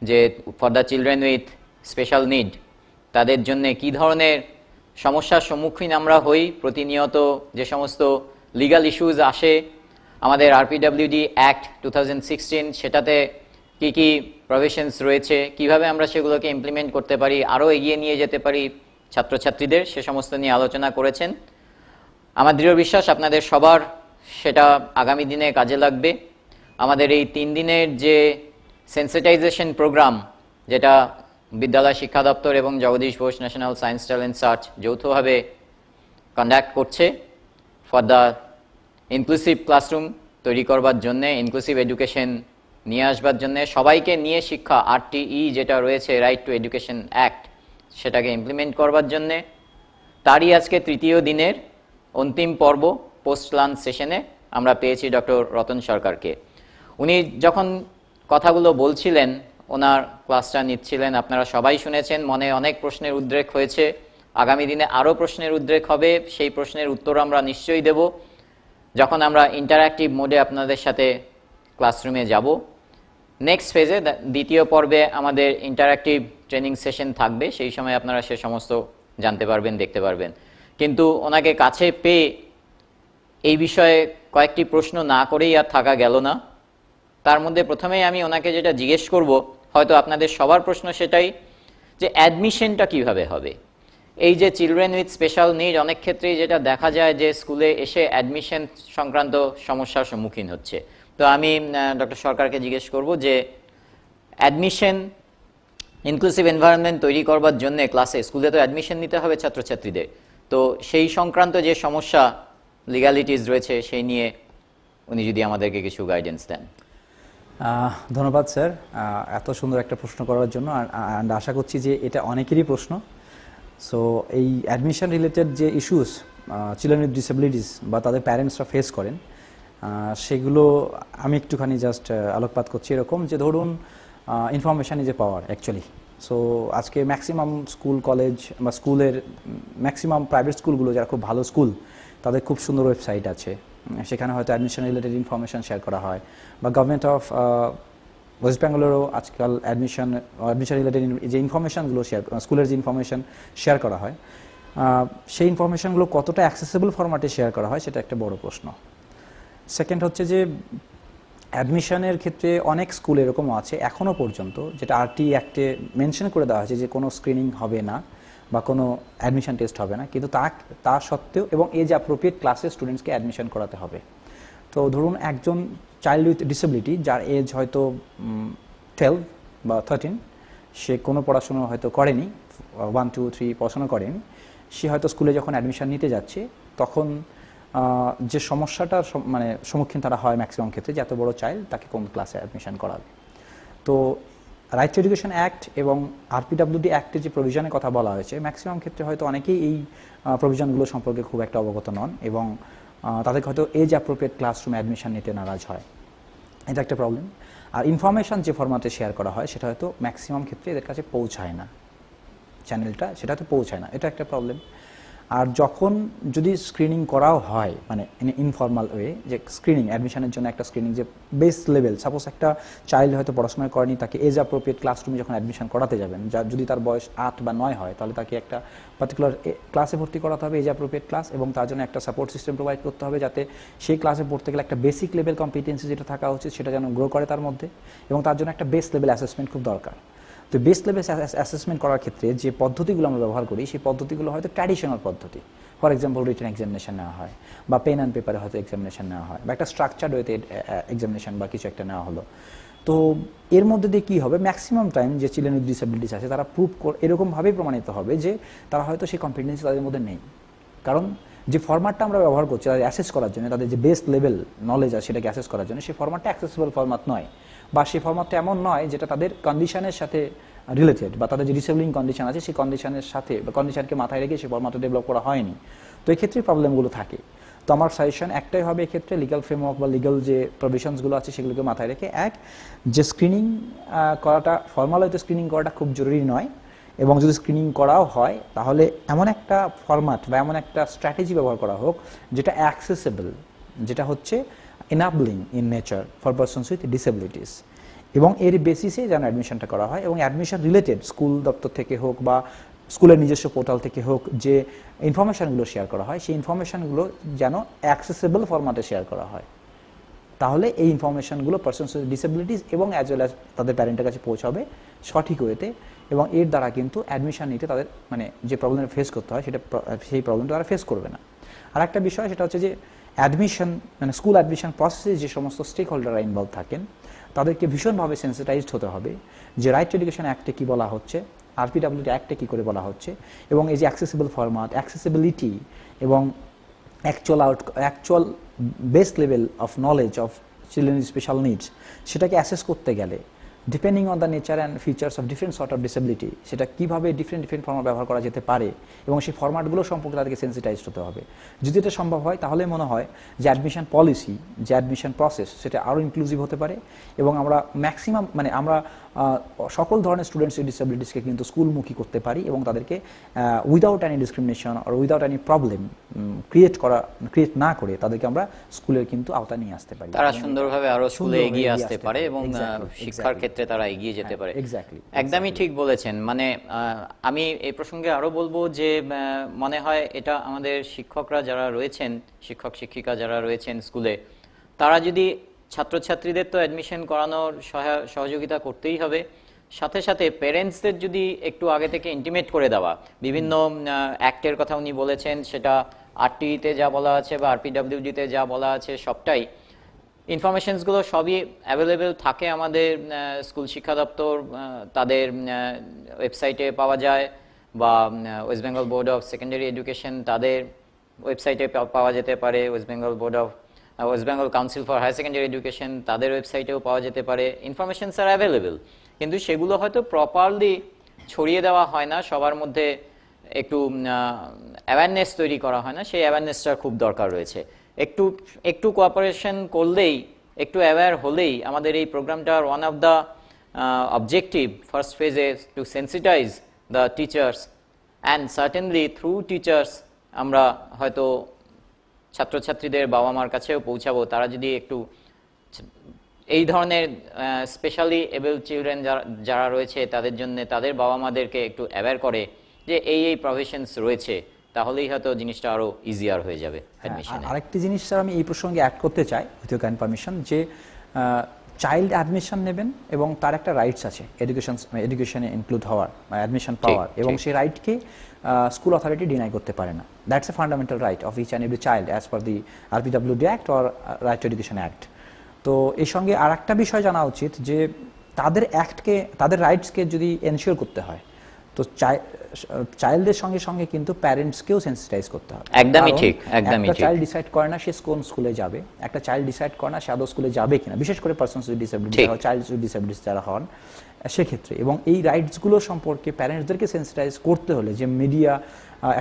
যে for the children with special need তাদের জন্য কি ধরনের সমস্যার সম্মুখীন আমরা হই প্রতিনিয়ত, যে সমস্ত লিগ্যাল ইস্যুজ আসে আমাদের আরপিডব্লিউডি অ্যাক্ট 2016 সেটাতে কি কি প্রভিশনস রয়েছে, কিভাবে আমরা সেগুলোকে ইমপ্লিমেন্ট করতে পারি, আরও এগিয়ে নিয়ে যেতে পারি ছাত্রছাত্রীদের, সে সমস্ত নিয়ে আলোচনা করেছেন। আমার দৃঢ় বিশ্বাস আপনাদের সবার সেটা আগামী দিনে কাজে লাগবে। আমাদের এই 3 দিনের যে সেন্সিটাইজেশন প্রোগ্রাম, যেটা বিদ্যালয় শিক্ষা দপ্তর এবং Jagadish Bose national science talent search যৌথভাবে কন্ডাক্ট করছে ফর দ্য ইনক্লুসিভ ক্লাসরুম তৈরি করবার জন্যে, ইনক্লুসিভ এডুকেশন নিয়ে আসবার জন্যে, সবাইকে নিয়ে শিক্ষা RTE যেটা রয়েছে রাইট টু এডুকেশন অ্যাক্ট সেটাকে ইমপ্লিমেন্ট করবার জন্যে, তারই আজকে 3য় দিনের অন্তিম পর্ব পোস্ট লাঞ্চ সেশনে আমরা পেয়েছি ডক্টর রতন সরকারকে। উনি যখন কথাগুলো বলছিলেন, ওনার ক্লাসটা নিচ্ছিলেন, আপনারা সবাই শুনেছেন, মনে অনেক প্রশ্নের উদ্রেক হয়েছে, আগামী দিনে আরও প্রশ্নের উদ্রেক হবে, সেই প্রশ্নের উত্তর আমরা নিশ্চয়ই দেব যখন আমরা ইন্টারঅ্যাক্টিভ মোডে আপনাদের সাথে ক্লাসরুমে যাব। নেক্সট ফেজে 2য় পর্বে আমাদের ইন্টারঅ্যাক্টিভ ট্রেনিং সেশন থাকবে, সেই সময় আপনারা সে সমস্ত জানতে পারবেন, দেখতে পারবেন। কিন্তু ওনাকে কাছে পেয়ে এই বিষয়ে কয়েকটি প্রশ্ন না করেই আর থাকা গেল না। তার মধ্যে প্রথমেই আমি ওনাকে যেটা জিজ্ঞেস করব, হয়তো আপনাদের সবার প্রশ্ন সেটাই, যে অ্যাডমিশনটা কিভাবে হবে। এই যে চিলড্রেন উইথ স্পেশাল নিড, অনেক ক্ষেত্রেই যেটা দেখা যায় যে স্কুলে এসে অ্যাডমিশন সংক্রান্ত সমস্যার সম্মুখীন হচ্ছে। তো আমি ডক্টর সরকারকে জিজ্ঞেস করব যে অ্যাডমিশন ইনক্লুসিভ এনভায়রনমেন্ট তৈরি করবার জন্য ক্লাসে, স্কুলে তো অ্যাডমিশন নিতে হবে ছাত্রছাত্রীদের, তো সেই সংক্রান্ত যে সমস্যা লিগ্যালিটিস রয়েছে সেই নিয়ে উনি যদি আমাদেরকে কিছু গাইডেন্স দেন। ধন্যবাদ স্যার এত সুন্দর একটা প্রশ্ন করার জন্য। আর আশা করছি যে এটা অনেকেরই প্রশ্ন। সো এই অ্যাডমিশন রিলেটেড যে ইস্যুস চিলড্রেন উইথ ডিসেবিলিটিস বা তাদের প্যারেন্টসরা ফেস করেন, সেগুলো আমি একটুখানি জাস্ট আলোকপাত করছি। এরকম যে ধরুন information is a power actually. So আজকে ম্যাক্সিমাম স্কুল কলেজ বা স্কুলের ম্যাক্সিমাম প্রাইভেট স্কুলগুলো যারা খুব ভালো স্কুল, তাদের খুব সুন্দর ওয়েবসাইট আছে, সেখানে হয়তো অ্যাডমিশন রিলেটেড ইনফরমেশান শেয়ার করা হয়। বা গভর্নমেন্ট অফ ওয়েস্ট বেঙ্গলেরও আজকাল অ্যাডমিশন রিলেটেড যে ইনফরমেশানগুলো স্কুলের যে ইনফরমেশান শেয়ার করা হয়, সেই ইনফরমেশানগুলো কতটা অ্যাক্সেসিবল ফরম্যাটে শেয়ার করা হয় সেটা একটা বড় প্রশ্ন। সেকেন্ড হচ্ছে যে অ্যাডমিশনের ক্ষেত্রে অনেক স্কুল এরকমও আছে এখনও পর্যন্ত, যেটা RTE অ্যাক্টে মেনশন করে দেওয়া হয়েছে যে কোনো স্ক্রিনিং হবে না বা কোনো অ্যাডমিশন টেস্ট হবে না, কিন্তু তা সত্ত্বেও এবং এজ অ্যাপ্রোপ্রিয়েট ক্লাসে স্টুডেন্টসকে অ্যাডমিশন করাতে হবে। তো ধরুন একজন চাইল্ড উইথ ডিসেবিলিটি যার এজ হয়তো 12 বা 13, সে কোনো পড়াশোনা হয়তো করেনি, 1, 2, 3 পড়াশোনা করেনি, সে হয়তো স্কুলে যখন অ্যাডমিশন নিতে যাচ্ছে তখন যে সমস্যাটার মানে সম্মুখীন তারা হয় ম্যাক্সিমাম ক্ষেত্রে, যে এত বড় চাইল্ড তাকে কোন ক্লাসে অ্যাডমিশন করাবে। তো রাইট টু এডুকেশন অ্যাক্ট এবং RPWD অ্যাক্টের যে প্রভিশনের কথা বলা হয়েছে, ম্যাক্সিমাম ক্ষেত্রে হয়তো অনেকেই এই প্রভিশনগুলো সম্পর্কে খুব একটা অবগত নন এবং তাদেরকে হয়তো এজ অ্যাপ্রোপ্রিয়েট ক্লাসরুমে অ্যাডমিশন নিতে নারাজ হয়, এটা একটা প্রবলেম। আর ইনফরমেশান যে ফরম্যাটে শেয়ার করা হয় সেটা হয়তো ম্যাক্সিমাম ক্ষেত্রে এদের কাছে পৌঁছায় না, চ্যানেলটা সেটা হয়তো পৌঁছায় না, এটা একটা প্রবলেম। আর যখন যদি স্ক্রিনিং করাও হয় মানে ইনফর্মাল ওয়ে, যে স্ক্রিনিং অ্যাডমিশনের জন্য একটা স্ক্রিনিং যে বেস লেভেল, সাপোজ একটা চাইল্ড হয়তো পড়াশোনা করেনি, তাকে এজ অ্যাপ্রোপ্রিয়েট ক্লাসরুমে যখন অ্যাডমিশন করাতে যাবেন, যদি তার বয়স 8 বা 9 হয়, তাহলে তাকে একটা পার্টিকুলার ক্লাসে ভর্তি করাতে হবে, এজ অ্যাপ্রোপ্রিয়েট ক্লাস, এবং তার জন্য একটা সাপোর্ট সিস্টেম প্রোভাইড করতে হবে যাতে সেই ক্লাসে পড়তে গেলে একটা বেসিক লেভেল কম্পিটেন্সি যেটা থাকা উচিত সেটা যেন গ্রো করে তার মধ্যে, এবং তার জন্য একটা বেস লেভেল অ্যাসেসমেন্ট খুব দরকার। তো বেস লেভেল অ্যাসেসমেন্ট করার ক্ষেত্রে যে পদ্ধতিগুলো আমরা ব্যবহার করি সেই পদ্ধতিগুলো হয়তো ট্র্যাডিশনাল পদ্ধতি। ফর এক্সাম্পল রিটেন এক্সামিনেশন নেওয়া হয় বা পেন অ্যান্ড পেপারে হয়তো এক্সামিনেশন নেওয়া হয় বা একটা স্ট্রাকচার্ড ওয়েতে এক্সামিনেশন বা কিছু একটা নেওয়া হলো। তো এর মধ্যে দিয়ে কী হবে, ম্যাক্সিমাম টাইম যে চিলড্রেন উইথ ডিসেবিলিটিস আছে তারা এরকমভাবেই প্রমাণিত হবে যে তারা হয়তো সেই কম্পিটেন্সি তাদের মধ্যে নেই। কারণ যে ফরম্যাটটা আমরা ব্যবহার করছি তাদের অ্যাসেস করার জন্য, তাদের যে বেস লেভেল নলেজ আছে সেটাকে অ্যাসেস করার জন্য, সেই ফরম্যাটটা অ্যাক্সেসিবল ফরম্যাট নয়, বা সেই ফরম্যাটটা এমন নয় যেটা তাদের কন্ডিশনের সাথে রিলেটেড, বা তাদের যে ডিসেবলিং কন্ডিশন আছে সেই কন্ডিশনের সাথে বা কন্ডিশনকে মাথায় রেখে সেই ফরম্যাটটা ডেভেলপ করা হয়নি। তো এক্ষেত্রে প্রবলেমগুলো থাকে। তো আমার সাজেশন একটাই হবে এক্ষেত্রে, লিগাল ফ্রেমওয়ার্ক বা লিগাল যে প্রভিশনসগুলো আছে সেগুলোকে মাথায় রেখে, এক, যে স্ক্রিনিং করাটা ফর্মাল হয়তো স্ক্রিনিং করাটা খুব জরুরি নয়, এবং যদি স্ক্রিনিং করাও হয় তাহলে এমন একটা ফরম্যাট বা এমন একটা স্ট্র্যাটেজি ব্যবহার করা হোক যেটা অ্যাক্সেসেবল, যেটা হচ্ছে enabling in nature for persons with disabilities। এবং এর বেসিসে যেন অ্যাডমিশনটা করা হয়, এবং অ্যাডমিশন রিলেটেড স্কুল দপ্তর থেকে হোক বা স্কুলের নিজস্ব পোর্টাল থেকে হোক যে ইনফরমেশানগুলো শেয়ার করা হয়, সেই ইনফরমেশানগুলো যেন অ্যাক্সেসেবল ফরম্যাটে শেয়ার করা হয়। তাহলে এই ইনফরমেশানগুলো পারসনস উইথ ডিসেবিলিটিস এবং অ্যাজ ওয়েল অ্যাজ তাদের প্যারেন্টের কাছে পৌঁছাবে সঠিক ওয়েতে, এবং এর দ্বারা কিন্তু অ্যাডমিশন নিতে তাদের মানে যে প্রবলেম ফেস করতে হয় সেই প্রবলেমটা তারা ফেস করবে না। আর একটা বিষয় সেটা হচ্ছে যে অ্যাডমিশন মানে স্কুল অ্যাডমিশন প্রসেসে যে সমস্ত স্টেক হোল্ডাররা ইনভলভ থাকেন তাদেরকে ভীষণভাবে সেন্সিটাইজড হতে হবে যে রাইট টু এডুকেশন অ্যাক্টে কী বলা হচ্ছে, আরপিডব্লিউডি অ্যাক্টে কী করে বলা হচ্ছে, এবং এই যে অ্যাক্সেসিবল ফরম্যাট, অ্যাক্সেসিবিলিটি এবং actual base level of knowledge of children with special needs সেটাকে অ্যাসেস করতে গেলে depending on the nature and features of different sort of disability সেটা কীভাবে ডিফারেন্ট ফরম্যাট ব্যবহার করা যেতে পারে এবং সেই ফরম্যাটগুলো সম্পর্কে তাদেরকে সেন্সিটাইজড হতে হবে। যদি এটা সম্ভব হয় তাহলে মনে হয় যে অ্যাডমিশন পলিসি, যে অ্যাডমিশন প্রসেস সেটা আরও ইনক্লুসিভ হতে পারে, এবং আমরা ম্যাক্সিমাম মানে আমরা সকল ধরনের স্টুডেন্টস উইথ ডিসেবিলিটিসকে কিন্তু স্কুলমুখী করতে পারি এবং তাদেরকে উইদাউট এনি ডিসক্রিমিনেশন আর উইদাউট এনি প্রবলেম ক্রিয়েট না করে তাদেরকে আমরা স্কুলের কিন্তু আওতা নিয়ে আসতে পারি, তারা সুন্দরভাবে আরো স্কুলে এগিয়ে আসতে পারে এবং শিক্ষার ক্ষেত্রে তারা এগিয়ে যেতে পারে। একদমই ঠিক বলেছেন। মানে আমি এই প্রসঙ্গে আরো বলবো যে মনে হয় এটা আমাদের শিক্ষকরা যারা রয়েছেন, শিক্ষক শিক্ষিকা যারা রয়েছেন স্কুলে, তারা যদি ছাত্রছাত্রীদের তো অ্যাডমিশন করানোর সহযোগিতা করতেই হবে, সাথে সাথে প্যারেন্টসদের যদি একটু আগে থেকে ইন্টিমেট করে দেওয়া, বিভিন্ন অ্যাক্টের কথা উনি বলেছেন, সেটা আরটিইতে যা বলা আছে বা আরপিডব্লিউডিতে যা বলা আছে সবটাই ইনফরমেশনসগুলো সবই অ্যাভেলেবেল থাকে আমাদের স্কুল শিক্ষা দপ্তর তাদের ওয়েবসাইটে পাওয়া যায়, বা West Bengal Board of Secondary Education তাদের ওয়েবসাইটে পাওয়া যেতে পারে, West Bengal Council for Higher Secondary Education তাদের ওয়েবসাইটেও পাওয়া যেতে পারে। ইনফরমেশনস আর অ্যাভেলেবেল, কিন্তু সেগুলো হয়তো প্রপারলি ছড়িয়ে দেওয়া হয় না, সবার মধ্যে একটু অ্যাওয়ারনেস তৈরি করা হয় না, সেই অ্যাওয়ারনেসটার খুব দরকার রয়েছে। একটু কোঅপারেশন করলেই, একটু অ্যাওয়্যার হলেই আমাদের এই প্রোগ্রামটার one of the objective first ফেজে to sensitise the teachers and certainly through teachers আমরা হয়তো ছাত্রছাত্রীদের বাবা মার কাছেও পৌঁছাবো। তারা যদি একটু এই ধরনের স্পেশালি এবল চিলড্রেন যারা রয়েছে তাদের জন্য তাদের বাবা মাদেরকে একটু অ্যাওয়্যার করে যে এই প্রভিশনস রয়েছে, তাহলেই হয়তো জিনিসটা আরো ইজিয়ার হয়ে যাবে অ্যাডমিশনে। আরেকটি জিনিস স্যার আমি এই প্রসঙ্গে অ্যাড করতে চাই উইথ ইউর কাইন্ড পারমিশন, যে চাইল্ড অ্যাডমিশন নেবেন এবং তার একটা রাইটস আছে এডুকেশনে ইনক্লুড হওয়ার বা অ্যাডমিশন পাওয়ার, এবং সেই রাইটকে স্কুল অথরিটি ডিনাই করতে পারে না। That's a fundamental right of each and every child as per the RPWD act or right to education act. তো এর সঙ্গে আর একটা বিষয় জানা উচিত যে তাদের অ্যাক্টকে, তাদের রাইটসকে যদি এনশিওর করতে হয় তো চাইল্ডের সঙ্গে সঙ্গে কিন্তু প্যারেন্টসকেও সেন্সিটাইজ করতে হবে। একদমই ঠিক, একদমই ঠিক। একটা চাইল্ড ডিসাইড করে না সে কোন স্কুলে যাবে, একটা চাইল্ড ডিসাইড করে না সে আদৌ স্কুলে যাবে কিনা, বিশেষ করে পারসনস উইথ ডিসেবিলিটি বা চাইল্ড উইথ ডিসেবিলিটি যারা হন সেক্ষেত্রে। এবং এই রাইটসগুলো সম্পর্কে প্যারেন্টসদেরকে সেন্সিটাইজ করতে হলে যে মিডিয়া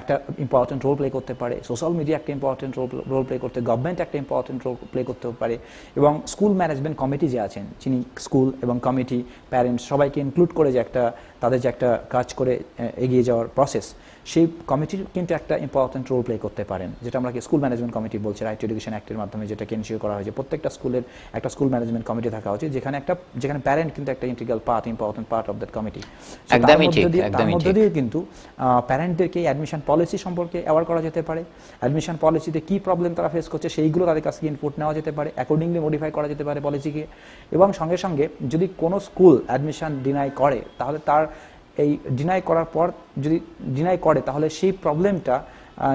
একটা ইম্পর্টেন্ট রোল প্লে করতে পারে, সোশ্যাল মিডিয়া একটা ইম্পর্টেন্ট রোল প্লে করতে, গভর্নমেন্ট একটা ইম্পর্টেন্ট রোল প্লে করতে পারে, এবং স্কুল ম্যানেজমেন্ট কমিটি যে আছেন যিনি স্কুল এবং কমিটি প্যারেন্টস সবাইকে ইনক্লুড করে যে একটা তাদের যে একটা কাজ করে এগিয়ে যাওয়ার প্রসেস, সেই কমিটির কিন্তু একটা ইম্পর্টেন্ট রোল প্লে করতে পারেন, যেটা আমরা স্কুল ম্যানেজমেন্ট কমিটি বলছি রাইট টু এডুকেশন অ্যাক্টের মাধ্যমে, যেটাকে এনশিওর করা হয়েছে প্রত্যেকটা স্কুলের একটা স্কুল ম্যানেজমেন্ট কমিটি থাকা উচিত, যেখানে প্যারেন্ট কিন্তু একটা integral part, important part of that committee. তার মধ্যে দিয়ে কিন্তু প্যারেন্টদেরকে অ্যাডমিশন পলিসি সম্পর্কে অ্যাওয়ার করা যেতে পারে, অ্যাডমিশন পলিসিতে কী প্রবলেম তারা ফেস করছে সেইগুলো তাদের কাছ থেকে ইনপুট নেওয়া যেতে পারে, অ্যাকর্ডিংলি মডিফাই করা যেতে পারে পলিসিকে। এবং সঙ্গে সঙ্গে যদি কোনো স্কুল অ্যাডমিশন ডিনাই করে তাহলে তার এই ডিনাই করার পর যদি ডিনাই করে তাহলে সেই প্রবলেমটা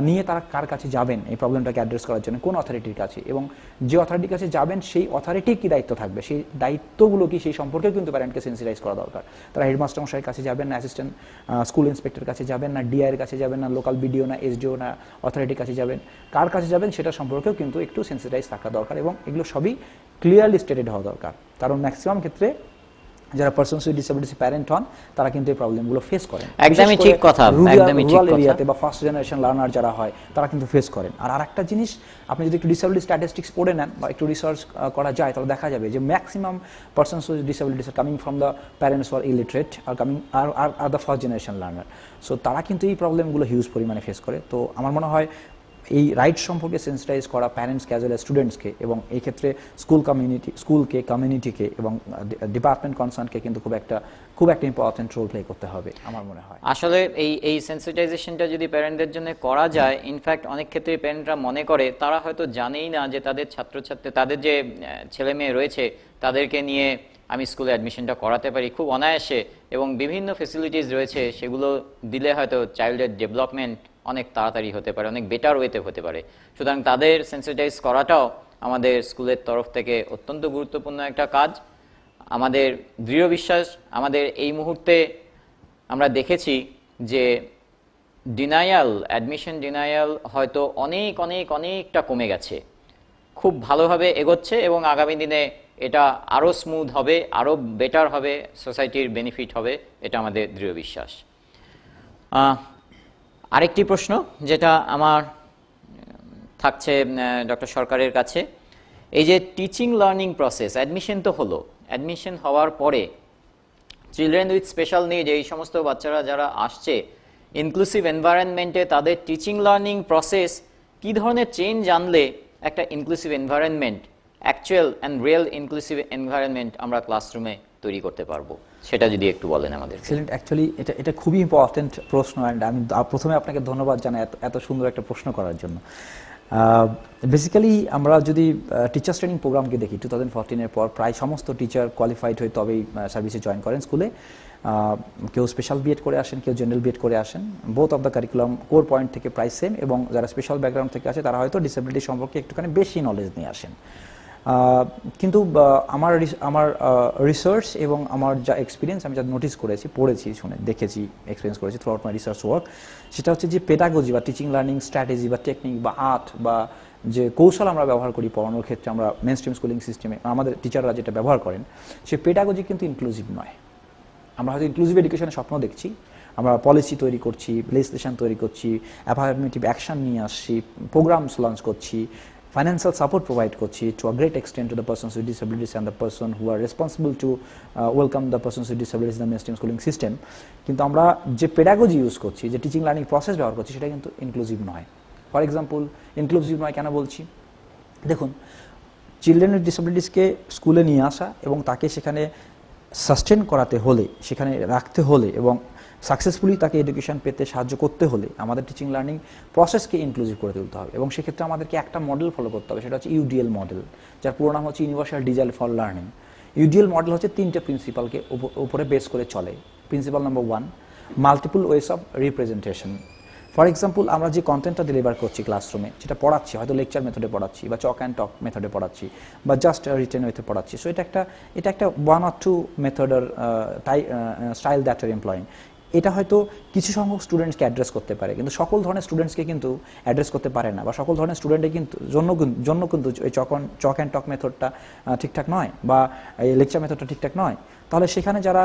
নিয়ে তারা কার কাছে যাবেন এই প্রবলেমটাকে অ্যাড্রেস করার জন্য, কোন অথরিটির কাছে, এবং যে অথরিটির কাছে যাবেন সেই অথরিটির কী দায়িত্ব থাকবে, সেই দায়িত্বগুলো কি সেই সম্পর্কেও কিন্তু প্যারেন্টকে সেন্সিটাইজ করা দরকার। তারা হেডমাস্টার মশাইয়ের কাছে যাবেন না, অ্যাসিস্ট্যান্ট স্কুল ইন্সপেক্টরের কাছে যাবেন না, ডিআইয়ের কাছে যাবেন না, লোকাল বিডিও না, এসডিও না, অথরিটির কাছে যাবেন, কার কাছে যাবেন সেটা সম্পর্কেও কিন্তু একটু সেন্সিটাইজ থাকা দরকার, এবং এগুলো সবই ক্লিয়ারলি স্টেটেড হওয়া দরকার। কারণ ম্যাক্সিমাম ক্ষেত্রে যারা পারসনস উইথ ডিসেবিলিটি প্যারেন্ট হন তারা কিন্তু এই প্রবলেমগুলো ফেস করেন। একদমই ঠিক কথা, একদমই ঠিক কথা। এরিয়াতে বা ফার্স্ট জেনারেশন লার্নার যারা হয় তারা কিন্তু ফেস করেন। আর আরেকটা জিনিস, আপনি যদি একটু ডিসেবিলিটি স্ট্যাটিস্টিক্স পড়ে নেন বা একটু রিসার্চ করা যায় তাহলে দেখা যাবে যে maximum persons with disabilities are coming from the parents are illiterate আর the first generation learner. So তারা কিন্তু এই প্রবলেমগুলো হিউজ পরিমাণে ফেস করে। তো আমার মনে হয় এই রাইট সম্পর্কে সেন্সিটাইজ করা প্যারেন্টসকে অ্যাজ ওয়েল এজ স্টুডেন্টসকে, এবং এই ক্ষেত্রে স্কুলকে, কমিউনিটিকে এবং ডিপার্টমেন্ট কনসার্নকে কিন্তু খুব একটা ইম্পর্টেন্ট রোল প্লে করতে হবে আমার মনে হয়। আসলে এই সেন্সিটাইজেশনটা যদি প্যারেন্টদের জন্য করা যায়, ইনফ্যাক্ট অনেক ক্ষেত্রে প্যারেন্টরা মনে করে তারা হয়তো জানেই না যে তাদের ছাত্রছাত্রী, তাদের যে ছেলে মেয়ে রয়েছে তাদেরকে নিয়ে আমি স্কুলে অ্যাডমিশনটা করাতে পারি খুব অনায়াসে, এবং বিভিন্ন ফেসিলিটিস রয়েছে সেগুলো দিলে হয়তো চাইল্ডের ডেভেলপমেন্ট অনেক তাড়াতাড়ি হতে পারে, অনেক বেটার ওয়েতে হতে পারে। সুতরাং তাদের সেন্সিটাইজ করাটাও আমাদের স্কুলের তরফ থেকে অত্যন্ত গুরুত্বপূর্ণ একটা কাজ। আমাদের দৃঢ় বিশ্বাস, আমাদের এই মুহূর্তে আমরা দেখেছি যে অ্যাডমিশন ডিনায়াল হয়তো অনেকটা কমে গেছে, খুব ভালোভাবে এগোচ্ছে, এবং আগামী দিনে এটা আরও স্মুথ হবে, আরও বেটার হবে, সোসাইটির বেনিফিট হবে, এটা আমাদের দৃঢ় বিশ্বাস। আরেকটি প্রশ্ন যেটা আমার থাকছে ডক্টর সরকারের কাছে, এই যে টিচিং লার্নিং প্রসেস, অ্যাডমিশন তো হলো, অ্যাডমিশন হওয়ার পরে চিলড্রেন উইথ স্পেশাল নিড, এই সমস্ত বাচ্চারা যারা আসছে ইনক্লুসিভ এনভায়রনমেন্টে, তাদের টিচিং লার্নিং প্রসেস কী ধরনের চেঞ্জ আনলে একটা inclusive environment, actual and real inclusive environment আমরা ক্লাসরুমে তৈরি করতে পারবো, সেটা যদি একটু বলেন আমাদের। এক্সেলেন্ট, অ্যাকচুয়ালি এটা খুবই ইম্পর্টেন্ট প্রশ্ন, অ্যান্ড আমি প্রথমে আপনাকে ধন্যবাদ জানাই এত সুন্দর একটা প্রশ্ন করার জন্য। বেসিক্যালি আমরা যদি টিচার্স ট্রেনিং প্রোগ্রামকে দেখি 2014-এর পর প্রায় সমস্ত টিচার কোয়ালিফাইড হয়ে তবেই সার্ভিসে জয়েন করেন স্কুলে। কেউ স্পেশাল বিএড করে আসেন, কেউ জেনারেল বিএড করে আসেন। Both of the curriculum core point থেকে প্রায় সেম, এবং যারা স্পেশাল ব্যাকগ্রাউন্ড থেকে আসে তারা হয়তো ডিসেবিলিটি সম্পর্কে একটুখানি বেশি নলেজ নিয়ে আসেন। কিন্তু আমার রিসার্চ এবং আমার যা এক্সপিরিয়েন্স, আমি যা নোটিস করেছি, পড়েছি, দেখেছি, এক্সপিরিয়েন্স করেছি through out my research work, সেটা হচ্ছে যে পেডাগজি বা টিচিং লার্নিং স্ট্র্যাটেজি বা টেকনিক বা আর্ট বা যে কৌশল আমরা ব্যবহার করি পড়ানোর ক্ষেত্রে, আমরা মেন স্ট্রিম স্কুলিং সিস্টেমে আমাদের টিচাররা যেটা ব্যবহার করেন, সে পেডাগজি কিন্তু ইনক্লুসিভ নয়। আমরা হয়তো ইনক্লুসিভ এডুকেশনের স্বপ্ন দেখছি, আমরা পলিসি তৈরি করছি, লেজিসলেশন তৈরি করছি, অ্যাফার্মেটিভ অ্যাকশন নিয়ে আসছি, প্রোগ্রামস লঞ্চ করছি, financial support provide করছি to a great extent to the persons with disabilities and the person who are responsible to welcome the persons with disabilities in the mainstream schooling system, কিন্তু আমরা যে pedagogy use করছি, যে teaching learning process ব্যবহার করছি, সেটা কিন্তু inclusive নয়। ফর এক্সাম্পল, ইনক্লুসিভ নয় কেন বলছি? দেখুন, চিলড্রেন উইথ ডিসেবিলিটিসকে স্কুলে নিয়ে আসা এবং তাকে সেখানে সাস্টেন করাতে হলে, সেখানে রাখতে হলে এবং সাকসেসফুলি তাকে এডুকেশন পেতে সাহায্য করতে হলে আমাদের টিচিং লার্নিং প্রসেসকে ইনক্লুসিভ করে তুলতে হবে, এবং সেক্ষেত্রে আমাদেরকে একটা মডেল ফলো করতে হবে, সেটা হচ্ছে ইউডিএল মডেল, যার পুরো নাম হচ্ছে universal design for learning. UDL model হচ্ছে 3টে প্রিন্সিপালকে উপরে বেস করে চলে। Principal number 1, multiple ways of representation. For example, আমরা যে কন্টেন্টটা ডেলিভার করছি ক্লাসরুমে, সেটা পড়াচ্ছি, হয়তো লেকচার মেথডে পড়াচ্ছি বা চক অ্যান্ড টক মেথডে পড়াচ্ছি বা জাস্ট রিটেন ওয়েতে পড়াচ্ছি, সো এটা একটা 1 or 2 মেথডের স্টাইল দ্যাট আর এমপ্লয়িং। এটা হয়তো কিছু সংখ্যক স্টুডেন্টসকে অ্যাড্রেস করতে পারে, কিন্তু সকল ধরনের স্টুডেন্টসকে কিন্তু অ্যাড্রেস করতে পারে না, বা সকল ধরনের স্টুডেন্টের জন্য কিন্তু এই চক অ্যান্ড টক মেথডটা ঠিকঠাক নয়, বা এই লেকচার মেথডটা ঠিকঠাক নয়। তাহলে সেখানে যারা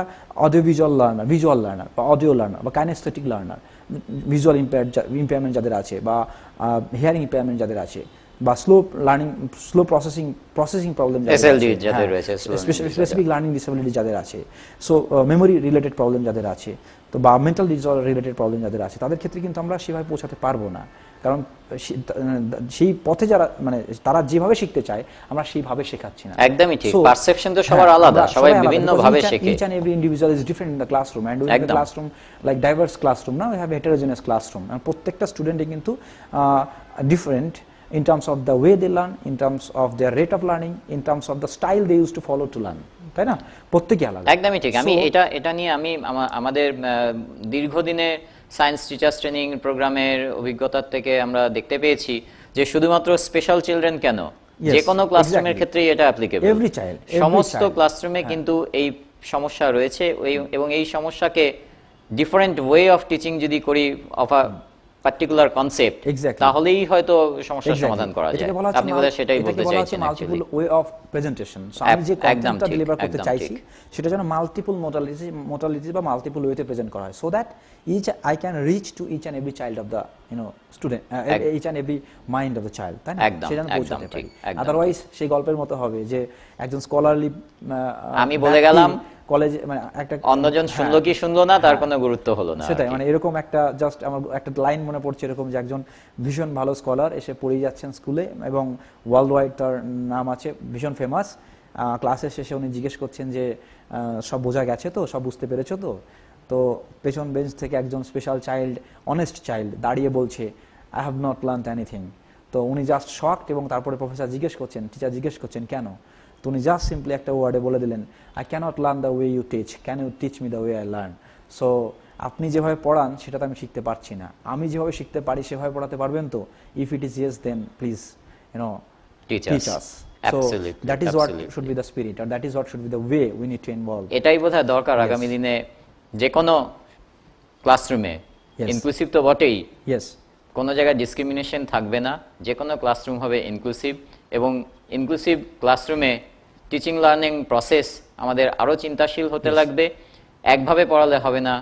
ভিজুয়াল লার্নার বা অডিও লার্নার বা কাইনেস্থেটিক লার্নার, ভিজুয়াল ইম্পেয়ারমেন্ট যাদের আছে বা হিয়ারিং ইম্পেয়ারমেন্ট যাদের আছে, বা slow processing problem specific learning disability যাদের আছে, সো মেমোরি রিলেটেড প্রবলেম যাদের আছে, তো বা মেন্টাল ডিসঅর্ডার রিলেটেড প্রবলেম যাদের আছে, তাদের ক্ষেত্রে কিন্তু আমরা সেভাবে পৌঁছাতে পারবো না, কারণ সেই পথে যারা তারা যেভাবে শিখতে চায় আমরা সেইভাবে শেখাচ্ছি না। একদমই ঠিক, পারসেপশন তো সবার আলাদা, সবাই বিভিন্ন ভাবে শেখে। Each and every individual is different in the classroom, and we have a classroom like diverse classroom, now we have a heterogeneous classroom, and প্রত্যেকটা স্টুডেন্টই কিন্তু different in terms of the way they learn, in terms of their rate of learning, in terms of the style they used to follow to learn, তাই না? প্রত্যেকই আলাদা। একদমই ঠিক। আমি এটা নিয়ে আমি আমাদের দীর্ঘদিনের সায়েন্স টিচার্স ট্রেনিং প্রোগ্রামের অভিজ্ঞতার থেকে আমরা দেখতে পেয়েছি যে শুধুমাত্র স্পেশাল চিলড্রেন কেন, যে কোনো ক্লাসরুমের ক্ষেত্রেই এটা অ্যাপ্লিকেবল। সমস্ত ক্লাসরুমে কিন্তু এই সমস্যা রয়েছে, এবং এই সমস্যাকে ডিফারেন্ট ওয়ে অফ টিচিং যদি করি অফ আ পার্টিকুলার কনসেপ্ট, তাহলেই হয়তো সমস্যার সমাধান করা যায়। আপনি বলে সেটাই বলতে চাইছেন, মাল্টিপল ওয়ে অফ প্রেজেন্টেশন। আমি যে কনটেন্টটা ডেলিভার করতে চাইছি সেটা যেন মাল্টিপল মোডালিটিস বা মাল্টিপল ওয়েতে প্রেজেন্ট করা হয়, so that I can reach to each and every child of the student, each and every mind of the child, তাই না? সেটা পৌঁছাতে পারি। আদারওয়াইজ সেই গল্পের মতো হবে যে একজন স্কলারলি আমি বলে গেলাম কলেজে মানে একটা অন্যজন শুনলো কি শুনলো না তার কোনো গুরুত্ব হলো না সেটাই, মানে এরকম একটা জাস্ট আমার একটা লাইন মনে পড়ছে এরকম যে একজন ভীষণ ভালো স্কলার এসে পড়িয়ে যাচ্ছেন স্কুলে এবং ওয়ার্ল্ড ওয়াইড তার নাম আছে, ভীষণ ফেমাস। ক্লাসের শেষে উনি জিজ্ঞেস করছেন যে সব বোঝা গেছে তো, সব বুঝতে পেরেছো তো? তো পেছন বেঞ্চ থেকে একজন স্পেশাল চাইল্ড, অনেস্ট চাইল্ড দাঁড়িয়ে বলছে I have not learned anything. তো উনি জাস্ট শকড এবং তারপরে প্রফেসর জিজ্ঞেস করছেন, টিচার জিজ্ঞেস করছেন কেন? তো উনি জাস্ট সিম্পলি একটা ওয়ার্ডে বলে দিলেন I cannot learn the way you teach, can you teach me the way I learn. So আপনি যেভাবে পড়ান সেটা তো আমি শিখতে পারছি না, আমি যেভাবে শিখতে পারি সেভাবে পড়াতে পারবেন তো? If it is yes then please teach teach us. us. Absolutely, So that is what absolutely. should be the spirit, or that is what should be the way we need to involve. এটাই বোধহয় দরকার আগামী দিনে যে কোনো ক্লাসরুমে। Yes. Inclusive তো বটেই, Yes, কোনো জায়গায় ডিসক্রিমিনেশন থাকবে না, যে কোনো ক্লাসরুম হবে ইনক্লুসিভ, এবং ইনক্লুসিভ ক্লাসরুমে টিচিং লার্নিং প্রসেস আমাদের আরও চিন্তাশীল হতে লাগবে। একভাবে পড়ালে হবে না,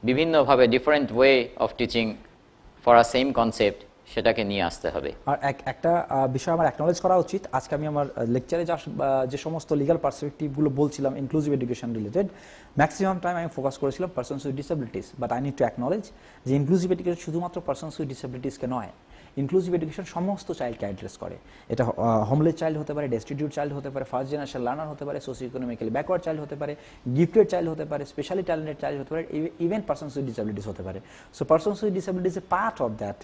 বিভিন্নভাবে different way of teaching for a same concept সেটাকে নিয়ে আসতে হবে। আর একটা বিষয় আমার অ্যাকনোলেজ করা উচিত, আজকে আমি আমার লেকচারে যে সমস্ত লিগাল পার্সপেক্টিভগুলো বলছিলাম inclusive education related, maximum time আমি ফোকাস করেছিলাম persons with disabilities, but I need to acknowledge যে ইনক্লুসিভ এডুকেশন শুধুমাত্র পারসনস উইথ ডিসেবিলিটিসকে নয়, ইনক্লুসিভ এডুকেশন সমস্ত চাইল্ডকে অ্যাড্রেস করে। এটা হোমলেস চাইল্ড হতে পারে, ডেস্টিটিউট চাইল্ড হতে পারে, ফার্স্ট জেনারেশন লার্নার হতে পারে, সোশিও ইকোনমিক্যালি ব্যাকওয়ার্ড চাইল্ড হতে পারে, গিফটেড চাইল্ড হতে পারে, স্পেশালি ট্যালেন্টেড চাইল্ড হতে পারে, ইভেন পারসনস উইথ ডিসেবিলিটিস হতে পারে। So persons with disabilities A part of that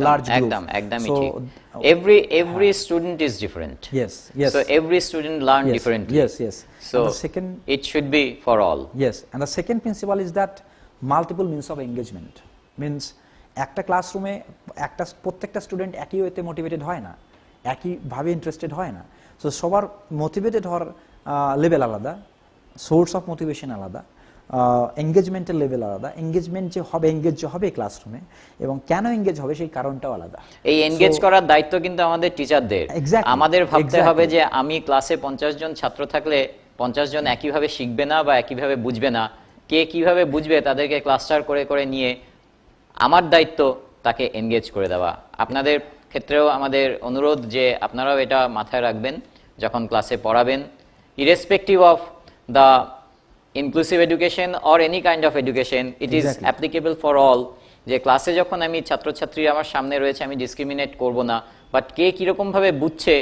large group. একদমই ঠিক। every student is different. Yes, yes. So every student learn Yes, differently. yes, yes. So And the second- it should be for all. Yes, and the second principle is that multiple means of engagement means একটা ক্লাসরুমে প্রত্যেকটা student একই ওয়েতে motivated হয় না, একইভাবে interested হয় না। সো সবার মোটিভেটেড হওয়ার লেভেল আলাদা, সোর্স অফ মোটিভেশন আলাদা, এঙ্গেজমেন্টের লেভেল আলাদা, এঙ্গেজমেন্ট যে হবে ক্লাসরুমে এবং কেন এঙ্গেজ হবে সেই কারণটাও আলাদা। এই এনগেজ করার দায়িত্ব কিন্তু আমাদের টিচারদের। Exactly, আমাদের ভাবতে হবে exactly. যে আমি ক্লাসে 50 জন ছাত্র থাকলে 50 জন একইভাবে শিখবে না বা একইভাবে বুঝবে না, কে কিভাবে বুঝবে তাদেরকে ক্লাস্টার করে করে নিয়ে আমার দায়িত্ব তাকে এনগেজ করে দেওয়া। আপনাদের ক্ষেত্রেও আমাদের অনুরোধ যে আপনারাও এটা মাথায় রাখবেন যখন ক্লাসে পড়াবেন, irrespective of the inclusive education or any kind of education, it is Exactly. Applicable for all. যে ক্লাসে যখন আমি ছাত্রছাত্রীরা আমার সামনে রয়েছে আমি ডিসক্রিমিনেট করব না, বাট কে কীরকমভাবে বুঝছে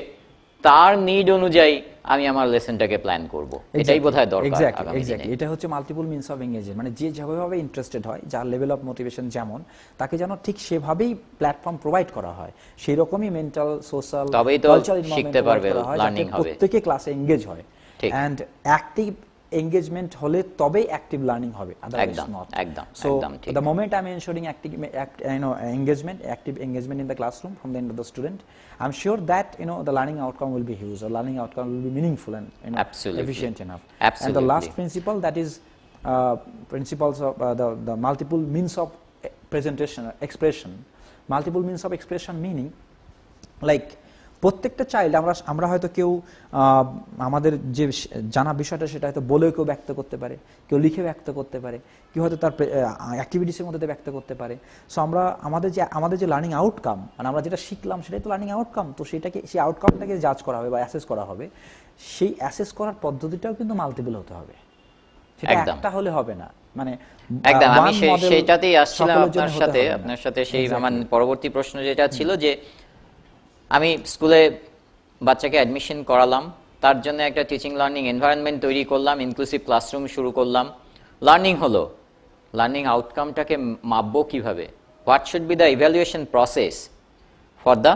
তার নিড অনুযায়ী আমি আমার লেসনটাকে প্ল্যান করব। এটাই বোধহয় দরকার আগামী দিনে। এটা হচ্ছে মাল্টিপল মিনস অফ এঙ্গেজমেন্ট, মানে যে যেভাবে ইন্টারেস্টেড হয়, যার লেভেল অফ মোটিভেশন যেমন, তাকে যেন ঠিক সেভাবেই প্ল্যাটফর্ম প্রোভাইড করা হয়, সেই রকমই মেন্টাল, সোশ্যাল, তবেই তো কালচারাল শিখতে পারবে, লার্নিং হবে। প্রত্যেকে ক্লাসে এঙ্গেজ হয় ঠিক। এন্ড অ্যাক্টিভ engagement হলে তবেই অ্যাক্টিভ লার্নিং হবে, আদারওয়াইজ একদম, নট। একদম, সো একদম ঠিক। the moment I'm ensuring active engagement in the classroom from the end of the student, I'm sure that the learning outcome will be huge, or learning outcome will be meaningful and Absolutely. efficient enough. Absolutely. And the last principle, that is principles of the multiple means of expression. Multiple means of expression meaning like প্রত্যেকটা child আমরা হয়তো কেউ আমাদের যে জানা বিষয়টা সেটা হয়তো বলেও কেউ ব্যক্ত করতে পারে, কেউ লিখে ব্যক্ত করতে পারে, কেউ হয়তো তার অ্যাক্টিভিটিসের মধ্যে দিয়ে ব্যক্ত করতে পারে। সো আমাদের যে লার্নিং আউটকাম, মানে আমরা যেটা শিখলাম সেটাই তো লার্নিং আউটকাম, তো সেই আউটকামটাকে জাজ করা হবে বা অ্যাসেস করা হবে, সেই অ্যাসেস করার পদ্ধতিটাও কিন্তু মাল্টিপল হতে হবে, সেটা একটা হলে হবে না। মানে একদম আমি সেটাতেই আসছিলাম আপনার সাথে সেই আমার পরবর্তী প্রশ্ন যেটা ছিল যে আমি স্কুলে বাচ্চাকে অ্যাডমিশন করালাম, তার জন্য একটা টিচিং লার্নিং এনভায়রনমেন্ট তৈরি করলাম, ইনক্লুসিভ ক্লাসরুম শুরু করলাম, লার্নিং হলো, লার্নিং আউটকামটাকে মাপবো কিভাবে? What should be the evaluation process for the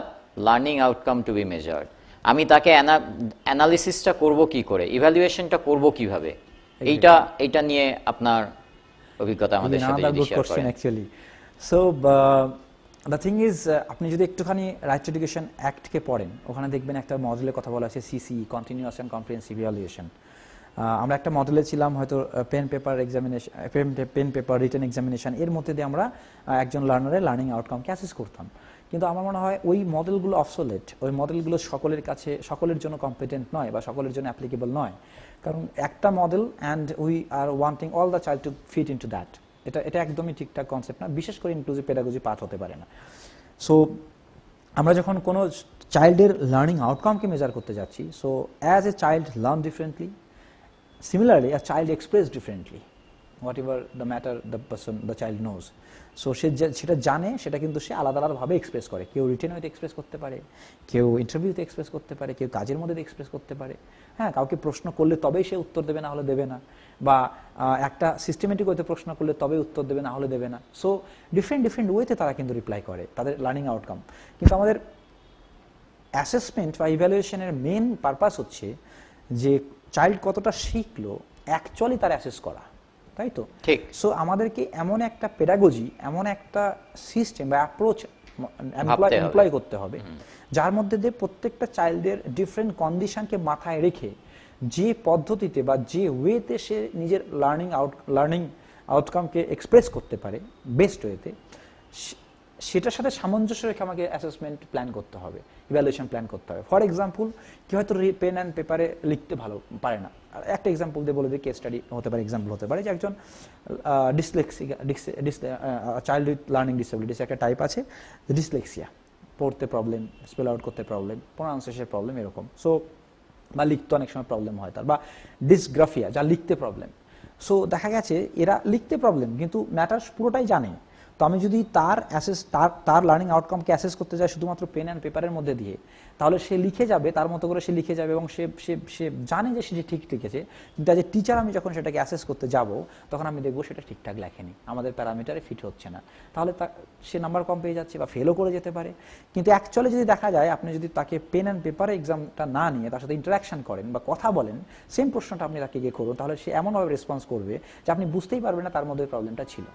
learning outcome to be measured? আমি তাকে অ্যানালিসিসটা করব কি করে, ইভ্যালুয়েশনটা করব কিভাবে? এইটা নিয়ে আপনার অভিজ্ঞতা আমাদের সাথে যদি শেয়ার করেন। Actually so the thing is, আপনি যদি একটুখানি রাইট টু এডুকেশন অ্যাক্টকে পড়েন, ওখানে দেখবেন একটা মডেলের কথা বলা আছে, CC, continuous and comprehensive evaluation. আমরা একটা মডেলে ছিলাম, হয়তো পেন পেপার রিটেন এক্সামিনেশন, এর মধ্যে দিয়ে আমরা একজন লার্নারের লার্নিং আউটকামকে অ্যাসেস করতাম। কিন্তু আমার মনে হয় ওই মডেলগুলো অবসোলেট, ওই মডেলগুলো সকলের জন্য কম্পিটেন্ট নয় বা সকলের জন্য অ্যাপ্লিকেবল নয়, কারণ একটা model and we are wanting all the child to fit into that, এটা একদমই ঠিকঠাক কনসেপ্ট না, বিশেষ করে ইনক্লুসিভ পেডাগজি পাঠ হতে পারে না। সো আমরা যখন কোনো চাইল্ডের লার্নিং আউটকামকে মেজার করতে যাচ্ছি, so as a child learn differently, Similarly, a child expressed differently, whatever the matter the child knows. So সেটা জানে, সেটা কিন্তু সে আলাদা আলাদাভাবে এক্সপ্রেস করে। কেউ রিটেন ওয়েতে এক্সপ্রেস করতে পারে, কেউ ইন্টারভিউতে এক্সপ্রেস করতে পারে, কেউ কাজের মধ্যে এক্সপ্রেস করতে পারে। হ্যাঁ, কাউকে প্রশ্ন করলে তবেই সে উত্তর দেবে, না হলে দেবে না, বা একটা সিস্টেমেটিক ওয়েতে প্রশ্ন করলে তবেই উত্তর দেবে, না হলে দেবে না। সো ডিফারেন্ট ওয়েতে তারা কিন্তু রিপ্লাই করে তাদের লার্নিং আউটকাম। কিন্তু আমাদের অ্যাসেসমেন্ট বা ইভ্যালুয়েশনের মেন পারপাস হচ্ছে যে চাইল্ড কতটা শিখলো অ্যাকচুয়ালি তার অ্যাসেস করা, তাই তো? ঠিক। সো আমাদেরকে এমন একটা পেডাগজি, এমন একটা সিস্টেম বা অ্যাপ্রোচ এমপ্লয় করতে হবে যার মধ্যে দিয়ে প্রত্যেকটা চাইল্ডের ডিফারেন্ট কন্ডিশনকে মাথায় রেখে যে পদ্ধতিতে বা যে ওয়েতে সে নিজের লার্নিং আউটকামকে এক্সপ্রেস করতে পারে বেস্ট ওয়েতে, সেটার সাথে সামঞ্জস্য রেখে আমাকে অ্যাসেসমেন্ট প্ল্যান করতে হবে, ইভ্যালুয়েশন প্ল্যান করতে হবে। ফর এক্সাম্পল, কি হয়তো পেন অ্যান্ড পেপারে লিখতে ভালো পারে না, একটা এক্সাম্পল দিয়ে বলে দিই, কেস স্টাডি হতে পারে, এক্সাম্পল হতে পারে যে একজন চাইল্ড উইথ লার্নিং ডিসেবিলিটিস একটা টাইপ আছে, ডিসলেক্সিয়া, পড়তে প্রবলেম, স্পেল আউট করতে প্রবলেম, প্রোনাউন্সিয়েশনের প্রবলেম, এরকম। সো বা লিখতে অনেক সময় প্রবলেম হয় তার, বা ডিসগ্রাফিয়া, যা লিখতে প্রবলেম। সো দেখা গেছে এরা লিখতে প্রবলেম কিন্তু ম্যাটার পুরোটাই জানে। তো আমি যদি তার লার্নিং আউটকামকে অ্যাসেস করতে যাই শুধুমাত্র পেন অ্যান্ড পেপারের মধ্যে দিয়ে, তাহলে সে লিখে যাবে, তার মতো করে সে লিখে যাবে এবং সে জানে যে সে ঠিক লিখেছে, কিন্তু অ্যাজ এ টিচার আমি যখন সেটাকে অ্যাসেস করতে যাব তখন আমি দেখবো সেটা ঠিকঠাক লেখেনি, আমাদের প্যারামিটারে ফিট হচ্ছে না, তাহলে সে নাম্বার কম পেয়ে যাচ্ছে বা ফেলও করে যেতে পারে। কিন্তু অ্যাকচুয়ালি যদি দেখা যায় আপনি যদি তাকে পেন অ্যান্ড পেপারে এক্সামটা না নিয়ে তার সাথে ইন্টারাকশন করেন বা কথা বলেন, সেম প্রশ্নটা আপনি তাকে গিয়ে করুন, তাহলে সে এমনভাবে রেসপন্স করবে যে আপনি বুঝতেই পারবেন না তার মধ্যে প্রবলেমটা ছিল।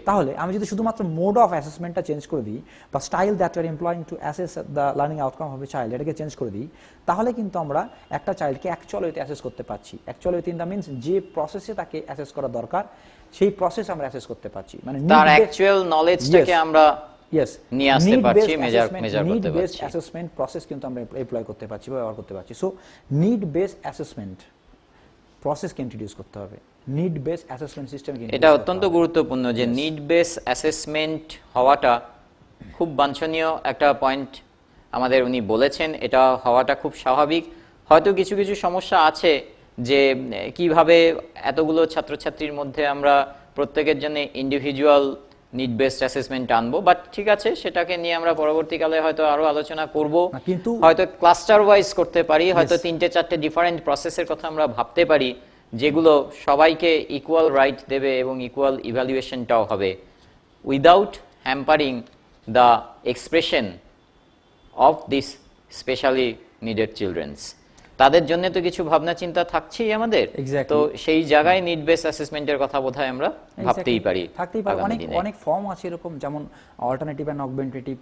তাহলে আমি যদি শুধুমাত্র মোড অফ অ্যাসেসমেন্টটা চেঞ্জ করে দিই বা style that you are employing to assess the learning outcome of a child, এটাকে চেঞ্জ করে দিই, তাহলে কিন্তু আমরা একটা চাইল্ডকে অ্যাকচুয়াল ওয়েতে অ্যাসেস করতে পারছি। অ্যাকচুয়াল ওয়েতে ইন দ্য মিনস যে প্রসেসে তাকে অ্যাসেস করা দরকার সেই প্রসেস আমরা অ্যাসেস করতে পারছি, মানে তার অ্যাকচুয়াল নলেজটাকে আমরা নিয়ে আসতে পারছি, মেজার করতে পারছি। নিড বেসড অ্যাসেসমেন্ট প্রসেস কিন্তু আমরা এমপ্লয় করতে পারছি বা ব্যবহার করতে পারছি। সো নিড বেসড অ্যাসেসমেন্ট প্রসেসকে ইন্ট্রোডিউস করতে হবে, নিড বেস অ্যাসেসমেন্ট সিস্টেম। এটা অত্যন্ত গুরুত্বপূর্ণ যে নিড বেস অ্যাসেসমেন্ট হওয়াটা খুব বাঞ্ছনীয় একটা পয়েন্ট আমাদের উনি বলেছেন, এটা হওয়াটা খুব স্বাভাবিক। হয়তো কিছু কিছু সমস্যা আছে যে কিভাবে এতগুলো ছাত্রছাত্রীর মধ্যে আমরা প্রত্যেকের জন্য ইন্ডিভিজুয়াল নিড বেসড অ্যাসেসমেন্ট আনবো, বাট ঠিক আছে, সেটাকে নিয়ে আমরা পরবর্তীকালে হয়তো আরো আলোচনা করব। কিন্তু হয়তো ক্লাস্টার ওয়াইজ করতে পারি, হয়তো 3-4টে ডিফারেন্ট প্রসেসের কথা আমরা ভাবতে পারি যেগুলো সবাইকে ইকুয়াল রাইট দেবে এবং ইকুয়াল ইভ্যালুয়েশনটাও হবে, without hampering the expression of this specially needed children's. তাদের জন্য তো কিছু ভাবনা চিন্তা থাকছেই আমাদের, তো সেই জায়গায় নিড বেস অ্যাসেসমেন্টের কথা বোধহয় আমরা ভাবতেই পারি। অনেক ফর্ম আছে এরকম, যেমন অল্টারনেটিভ অ্যান্ড অগমেন্টেটিভ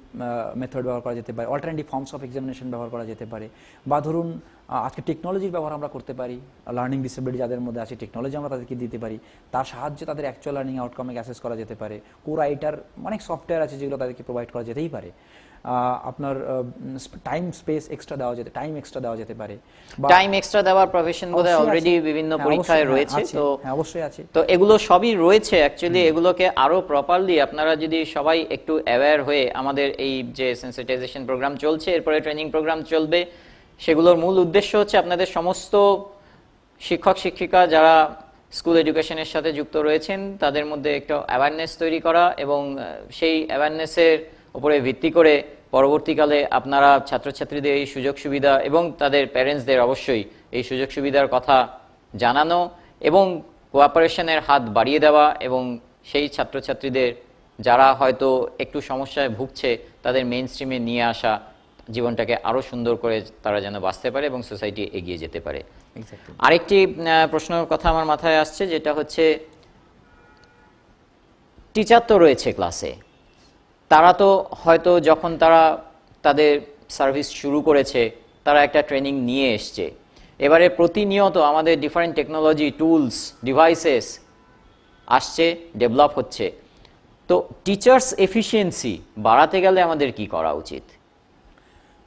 মেথড ব্যবহার করা যেতে পারে, অল্টারনেটিভ ফর্মস অফ এক্সামিনেশন ব্যবহার করা যেতে পারে, বা ধরুন আজকে টেকনোলজির ব্যবহার আমরা করতে পারি, লার্নিং ডিসেবিলিটি যাদের মধ্যে আছে টেকনোলজি আমরা তাদেরকে দিতে পারি, তার সাহায্যে তাদের অ্যাকচুয়াল লার্নিং আউটকামকে অ্যাসেস করা যেতে পারে। কোরাইটার অনেক সফটওয়্যার আছে যেগুলো তাদেরকে প্রোভাইড করা যেতেই পারে। আপনার টাইম স্পেস এক্সট্রা দেওয়া যেতে পারে, টাইম এক্সট্রা দেওয়ার প্রভিশন বোধহয় অলরেডি বিভিন্ন পরীক্ষায় রয়েছে, তো অবশ্যই আছে। তো এগুলো সবই রয়েছে। অ্যাকচুয়ালি এগুলোকে আরো প্রপারলি আপনারা যদি সবাই একটু অ্যাওয়্যার হয়ে, আমাদের এই যে সেন্সিটাইজেশন প্রোগ্রাম চলছে, এরপরে ট্রেনিং প্রোগ্রাম চলবে, সেগুলোর মূল উদ্দেশ্য হচ্ছে আপনাদের সমস্ত শিক্ষক শিক্ষিকা যারা স্কুল এডুকেশনের সাথে যুক্ত রয়েছেন তাদের মধ্যে একটা অ্যাওয়ারনেস তৈরি করা, এবং সেই অ্যাওয়ারনেসের উপরে ভিত্তি করে পরবর্তীকালে আপনারা ছাত্রছাত্রীদের এই সুযোগ সুবিধা এবং তাদের প্যারেন্টসদের অবশ্যই এই সুযোগ সুবিধার কথা জানানো এবং কোঅপারেশনের হাত বাড়িয়ে দেওয়া, এবং সেই ছাত্রছাত্রীদের যারা হয়তো একটু সমস্যায় ভুগছে তাদের মেইন স্ট্রিমে নিয়ে আসা, জীবনটাকে আরো সুন্দর করে তারা যেন বাঁচতে পারে এবং সোসাইটি এগিয়ে যেতে পারে। আরেকটি প্রশ্নের কথা আমার মাথায় আসছে, যেটা হচ্ছে টিচার তো রয়েছে ক্লাসে, তারা তো হয়তো যখন তারা তাদের সার্ভিস শুরু করেছে তারা একটা ট্রেনিং নিয়ে এসছে, এবারে প্রতিনিয়ত আমাদের ডিফারেন্ট টেকনোলজি, টুলস, ডিভাইসেস আসছে, ডেভেলপ হচ্ছে, তো টিচার্স এফিসিয়েন্সি বাড়াতে গেলে আমাদের কি করা উচিত?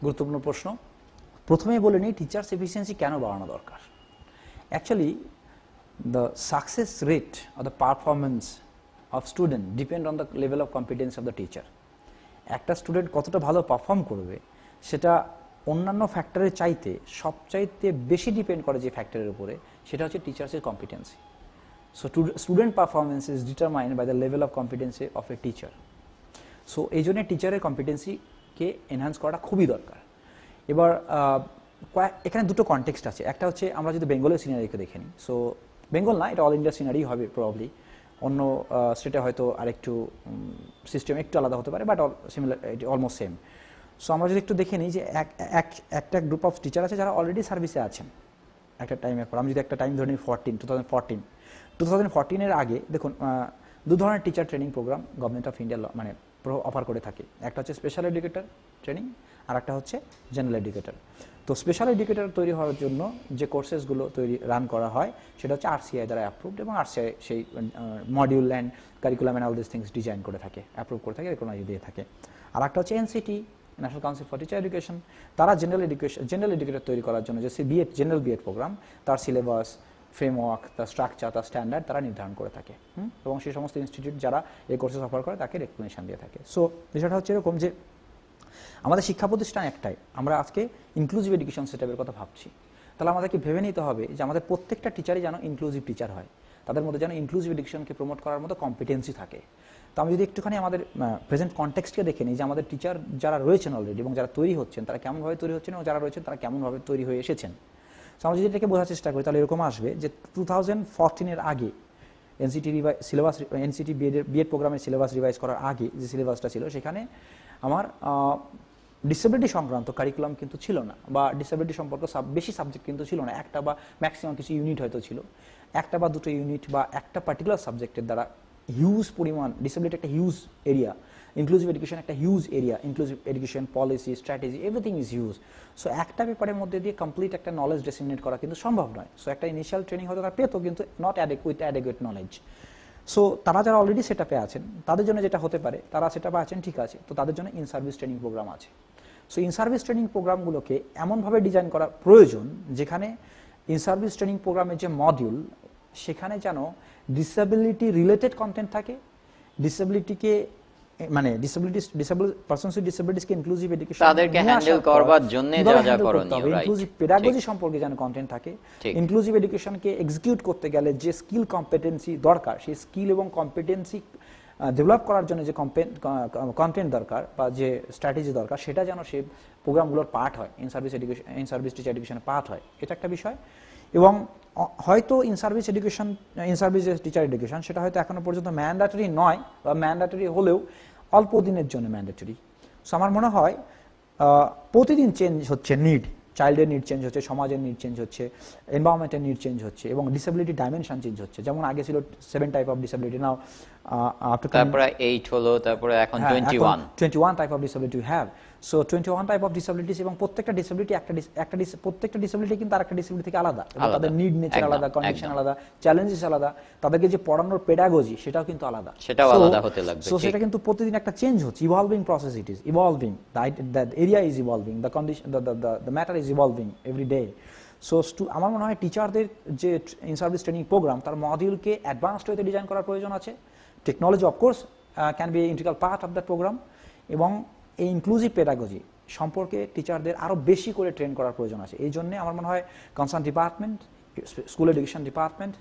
গুরুত্বপূর্ণ প্রশ্ন। প্রথমেই বলে নিই টিচার্স এফিসিয়েন্সি কেন বাড়ানো দরকার। Actually the success rate of the performance of student depend on the level of competence of the teacher. একটা স্টুডেন্ট কতটা ভালো পারফর্ম করবে সেটা অন্যান্য ফ্যাক্টরের চাইতে সবচাইতে বেশি ডিপেন্ড করে যে ফ্যাক্টরের উপরে, সেটা হচ্ছে টিচার্সের competency. So student performance is determined by the level of competency of a teacher. So এই জন্য টিচারের কম্পিটেন্সিকে এনহ্যান্স করাটা খুবই দরকার। এবার এখানে দুটো কনটেক্সট আছে। একটা হচ্ছে আমরা যদি বেঙ্গলের সিনারিকে দেখে নিই, সো বেঙ্গল না, এটা অল ইন্ডিয়া সিনারি হবে প্রবাবলি, অন্য স্টেটে হয়তো আরেকটু সিস্টেম একটু আলাদা হতে পারে, but similar, almost same. So আমরা যদি একটু দেখে নিই যে একটা গ্রুপ অফ টিচার আছে যারা অলরেডি সার্ভিসে আছেন একটা টাইমের পর। আমি যদি একটা টাইম ধরে নিই 2014 আগে দেখুন দু ধরনের teacher training program government of India মানে অফার করে থাকে। একটা হচ্ছে স্পেশাল এডুকেটর ট্রেনিং, আর একটা হচ্ছে জেনারেল এডুকেটর। তো স্পেশাল এডুকেটর তৈরি হওয়ার জন্য যে কোর্সেসগুলো রান করা হয় সেটা হচ্ছে আরসিআই দ্বারা অ্যাপ্রুভড, এবং আরসিআই সেই module and curriculum and all this things design করে থাকে, অ্যাপ্রুভ করে থাকে, রেকগনাইজ দিয়ে থাকে। আর একটা হচ্ছে NCT, national council for teacher education, তারা জেনারেল এডুকেটর তৈরি করার জন্য যে জেনারেল বিএড প্রোগ্রাম, তার সিলেবাস, ফ্রেমওয়ার্ক, তার স্ট্রাকচার, তার স্ট্যান্ডার্ড তারা নির্ধারণ করে থাকে, এবং সেই সমস্ত ইনস্টিটিউট যারা এই কোর্সেস অফার করে তাকে রেকগনিশন দিয়ে থাকে। সো বিষয়টা হচ্ছে এরকম যে আমাদের শিক্ষা প্রতিষ্ঠান একটাই, আমরা আজকে ইনক্লুসিভ এডুকেশন সেটআপের কথা ভাবছি, তাহলে আমাদেরকে ভেবে নিতে হবে যে আমাদের প্রত্যেকটা টিচারই যেন ইনক্লুসিভ টিচার হয়, তাদের মধ্যে যেন ইনক্লুসিভ এডুকেশনকে প্রমোট করার মতো কম্পিটেন্সি থাকে। তো আমি যদি একটুখানি আমাদের প্রেজেন্ট কনটেক্সটকে দেখে নিই যে আমাদের টিচার যারা রয়েছেন অলরেডি এবং যারা তৈরি হচ্ছেন তারা কেমনভাবে তৈরি হচ্ছেন, এবং যারা রয়েছেন তারা কেমনভাবে তৈরি হয়ে এসেছেন। সো আমরা যদি এটাকে বোঝার চেষ্টা করি তাহলে এরকম আসবে যে 2014 আগে এনসিটি বিএড প্রোগ্রামের সিলেবাস রিভাইজ করার আগে যে সিলেবাসটা ছিল সেখানে আমার ডিসেবিলিটি সংক্রান্ত কারিকুলাম কিন্তু ছিল না, বা ডিসেবিলিটি সম্পর্কে বেশি সাবজেক্ট কিন্তু ছিল না, একটা বা ম্যাক্সিমাম কিছু ইউনিট হয়তো ছিল, একটা বা দুটো ইউনিট বা একটা পার্টিকুলার সাবজেক্টের দ্বারা হিউজ পরিমাণ, ডিসেবিলিটি একটা হিউজ এরিয়া, ইনক্লুসিভ এডুকেশন একটা huge area, inclusive education policy, strategy, everything is huge. So একটা পেপারের মধ্যে দিয়ে কমপ্লিট একটা নলেজ ডিসেমিনেট করা কিন্তু সম্ভব নয়। সো একটা ইনিশিয়াল ট্রেনিং হয়তো তারা পেতো, কিন্তু নট উইথ অ্যাডেকুয়েট নলেজ। সো তারা যারা অলরেডি সেটআপে আছেন তাদের জন্য যেটা হতে পারে, তারা সেটআপে আছেন ঠিক আছে, তো তাদের জন্য ইন সার্ভিস ট্রেনিং প্রোগ্রাম আছে। সো ইন সার্ভিস ট্রেনিং প্রোগ্রামগুলোকে এমনভাবে ডিজাইন করা প্রয়োজন যেখানে ইন সার্ভিস ট্রেনিং প্রোগ্রামের যে মডিউল সেখানে যেন ডিসেবিলিটি রিলেটেড কন্টেন্ট থাকে, ডিসেবিলিটিকে মানে ডিসেবল পারসনস উইথ ডিসেবিলিটিসকে ইনক্লুসিভ এডুকেশন তাদেরকে হ্যান্ডেল করবার জন্য যা যা করণীয়, রাইট, ইনক্লুসিভ পেডাগজি সম্পর্কে যেন কন্টেন্ট থাকে। ইনক্লুসিভ এডুকেশনকে এক্সিকিউট করতে গেলে যে স্কিল কম্পিটেন্সি দরকার, সেই স্কিল এবং কম্পিটেন্সি ডেভেলপ করার জন্য যে কন্টেন্ট দরকার বা যে স্ট্র্যাটেজি দরকার, সেটা যেন সেই প্রোগ্রামগুলোর পার্ট হয়, ইন সার্ভিস টিচার এডুকেশনের পার্ট হয়, এটা একটা বিষয়। এবং হয়তো ইন সার্ভিস টিচার এডুকেশন সেটা হয়তো এখনো পর্যন্ত ম্যান্ডেটরি নয়, বা ম্যান্ডেটরি হলেও অল্প দিনের জন্য ম্যান্ডেটরি। সো আমার মনে হয় প্রতিদিন চেঞ্জ হচ্ছে নিড, চাইল্ডের নিড চেঞ্জ হচ্ছে, সমাজের নিড চেঞ্জ হচ্ছে, এনভায়রনমেন্টের নিড চেঞ্জ হচ্ছে, এবং ডিসেবিলিটি ডাইমেনশন চেঞ্জ হচ্ছে। যেমন আগে ছিল 7 টাইপ অফ ডিসেবিলিটি, নাও তারপরে 8 হলো, তারপরে এখন 21 type of disability we have. So 21 type of disabilities, এবং প্রত্যেকটা ডিসেবিলিটি প্রত্যেকটা ডিসেবিলিটি কিন্তু আরেকটা ডিসেবিলিটি থেকে আলাদা, তাদের নিড নেচার আলাদা, কন্ডিশন আলাদা, চ্যালেঞ্জেস আলাদা, তাদেরকে যে পড়ানোর পেডাগজি সেটাও কিন্তু আলাদা, সেটাও আলাদা হতে লাগবে। সো সেটা কিন্তু প্রতিদিন একটা চেঞ্জ হচ্ছে, evolving process, it is evolving, the area is evolving, the condition, the matter is evolving every day. So আমার মনে হয় টিচারদের যে ইন সার্ভিস ট্রেনিং প্রোগ্রাম তার মডিউলকে অ্যাডভান্সড ওয়েতে ডিজাইন করার প্রয়োজন আছে। Technology of course can be integral part of that program, এবং এই ইনক্লুসিভ পেডাগজি সম্পর্কে টিচারদের আরও বেশি করে ট্রেন করার প্রয়োজন আছে। এই জন্য আমার মনে হয় concern department, school education department,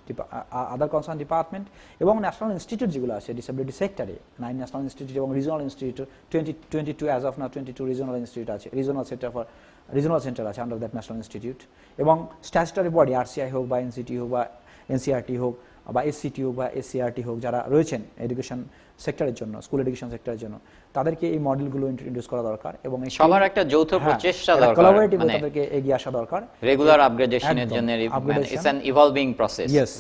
আদার কনসার্ন ডিপার্টমেন্ট, এবং ন্যাশনাল ইনস্টিটিউট যেগুলো আছে ডিসেবিলিটি সেক্টরে, 9 ন্যাশনাল ইনস্টিটিউট এবং regional institute, 22 as of now 22 regional institute আছে, রিজনাল সেন্টার আছে আন্ডার দ্যাট ন্যাশনাল ইনস্টিটিউট, এবং স্ট্যাচুটরি বডি আরসিআই হোক বা এনসিটি হোক বা এনসিআরটি হোক বা এসসিটি হোক বা এসসিআরটি হোক, যারা রয়েছেন এডুকেশন সেক্টরের জন্য, স্কুল এডুকেশন সেক্টরের জন্য, তাদেরকে এই মডেলগুলো ইন্ট্রোডিউস করা দরকার, এবং সবার একটা যৌথ প্রচেষ্টা দরকার, কোলাবোরেটিভ তাদেরকে এগিয়ে আসা দরকার, রেগুলার আপগ্রেডেশনের জন্য। It's an evolving process. Yes,